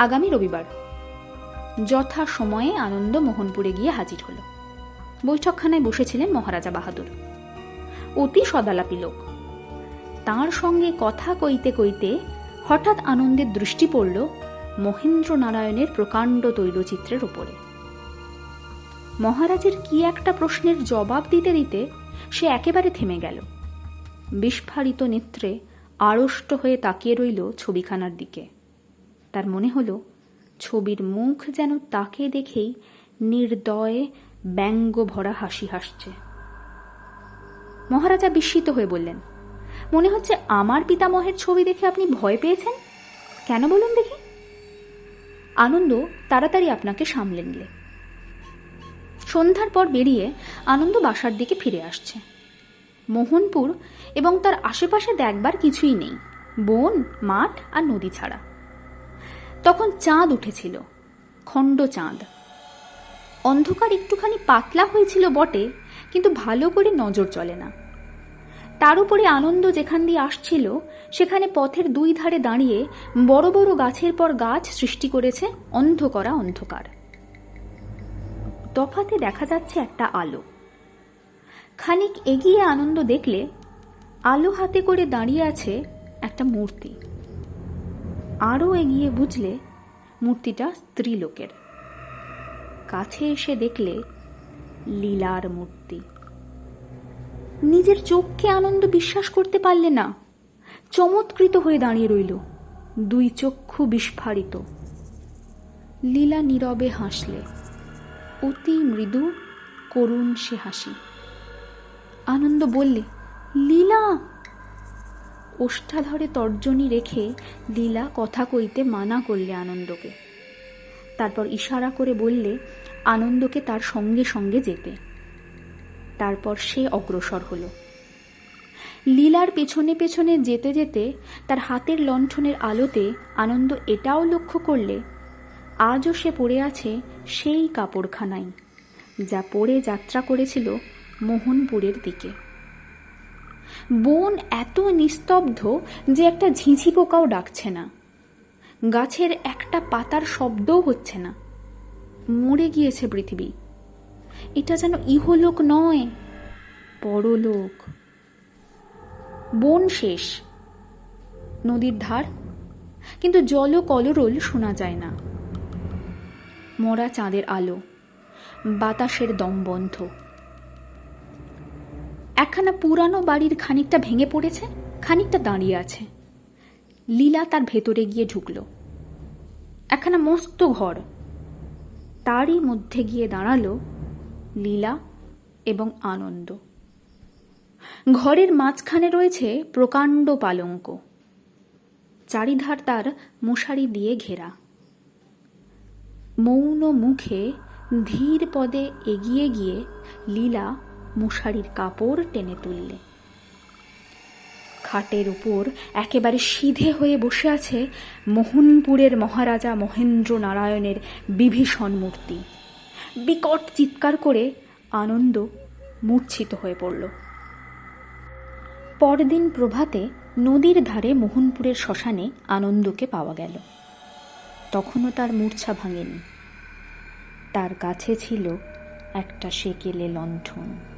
আগামী রবিবার। যথা সময়ে আনন্দ মোহনপুরে গিয়ে হাজির হল। বৈঠকখানায় বসেছিলেন মহারাজা বাহাদুর, অতি সদালাপী লোক। তাঁর সঙ্গে কথা কইতে কইতে হঠাৎ আনন্দের দৃষ্টি পড়ল মহেন্দ্র নারায়ণের প্রকাণ্ড তৈলচিত্রের উপরে। মহারাজের কি একটা প্রশ্নের জবাব দিতে দিতে সে একেবারে থেমে গেল। বিস্ফারিত নেত্রে আড়ষ্ট হয়ে তাকিয়ে রইল ছবিখানার দিকে। তার মনে হলো ছবির মুখ যেন তাকে দেখেই নির্দয়ে ব্যঙ্গ ভরা হাসি হাসছে। মহারাজা বিস্মিত হয়ে বললেন, মনে হচ্ছে আমার পিতামহের ছবি দেখে আপনি ভয় পেয়েছেন, কেন বলুন দেখি? আনন্দ তাড়াতাড়ি আপনাকে সামলে নিলে। সন্ধ্যার পর বেরিয়ে আনন্দ বাসার দিকে ফিরে আসছে। মোহনপুর এবং তার আশেপাশে দেখবার কিছুই নেই, বন, মাঠ আর নদী ছাড়া। তখন চাঁদ উঠেছিল, খণ্ড চাঁদ। অন্ধকার একটুখানি পাতলা হয়েছিল বটে, কিন্তু ভালো করে নজর চলে না। তার উপরে আনন্দ যেখান দিয়ে আসছিল সেখানে পথের 2 ধারে দাঁড়িয়ে বড় বড় গাছের পর গাছ সৃষ্টি করেছে অন্ধ করা অন্ধকার। তফাতে দেখা যাচ্ছে একটা আলো। খানিক এগিয়ে আনন্দ দেখলে আলো হাতে করে দাঁড়িয়ে আছে একটা মূর্তি। আরও এগিয়ে বুঝলে মূর্তিটা স্ত্রীলোকের। কাছে এসে দেখলে লীলার মূর্তি। নিজের চোখকে আনন্দ বিশ্বাস করতে পারলে না, চমৎকৃত হয়ে দাঁড়িয়ে রইল, 2 চক্ষু বিস্ফারিত। লীলা নীরবে হাসলে, অতি মৃদু করুণ সে হাসি। আনন্দ বললে, লীলা। ওষ্ঠাধরে তর্জনী রেখে লীলা কথা কইতে মানা করলে আনন্দকে। তারপর ইশারা করে বললে আনন্দকে তার সঙ্গে সঙ্গে যেতে। তারপর সে অগ্রসর হলো। লীলার পেছনে পেছনে যেতে যেতে তার হাতের লণ্ঠনের আলোতে আনন্দ এটাও লক্ষ্য করলে আজও সে পড়ে আছে সেই কাপড়খানায় যা পরে যাত্রা করেছিল মোহনপুরের দিকে। বন এত নিস্তব্ধ যে একটা ঝিঁঝি পোকাও ডাকছে না, গাছের একটা পাতার শব্দও হচ্ছে না। মরে গিয়েছে পৃথিবী। এটা যেন ইহলোক নয়, পরলোক। বন শেষ, নদীর ধার, কিন্তু জল কলরোল শোনা যায় না। মরা চাঁদের আলো, বাতাসের দম বন্ধ। একখানা পুরানো বাড়ির খানিকটা ভেঙে পড়েছে, খানিকটা দাঁড়িয়ে আছে। লীলা তার ভেতরে গিয়ে ঢুকল। একখানা মস্ত ঘর, তারই মধ্যে গিয়ে দাঁড়ালো লীলা এবং আনন্দ। ঘরের মাঝখানে রয়েছে প্রকাণ্ড পালঙ্ক, চারিধার তার মশারি দিয়ে ঘেরা। মৌন মুখে ধীর পদে এগিয়ে গিয়ে লীলা মশারির কাপড় টেনে তুললে। খাটের উপর একেবারে সিধে হয়ে বসে আছে মোহনপুরের মহারাজা মহেন্দ্র নারায়ণের বিভীষণ মূর্তি। বিকট চিৎকার করে আনন্দ মূর্ছিত হয়ে পড়ল। পরদিন প্রভাতে নদীর ধারে মোহনপুরের শ্মশানে আনন্দকে পাওয়া গেল। তখনও তার মূর্ছা ভাঙেনি। তার কাছে ছিল একটা সেকেলে লণ্ঠন।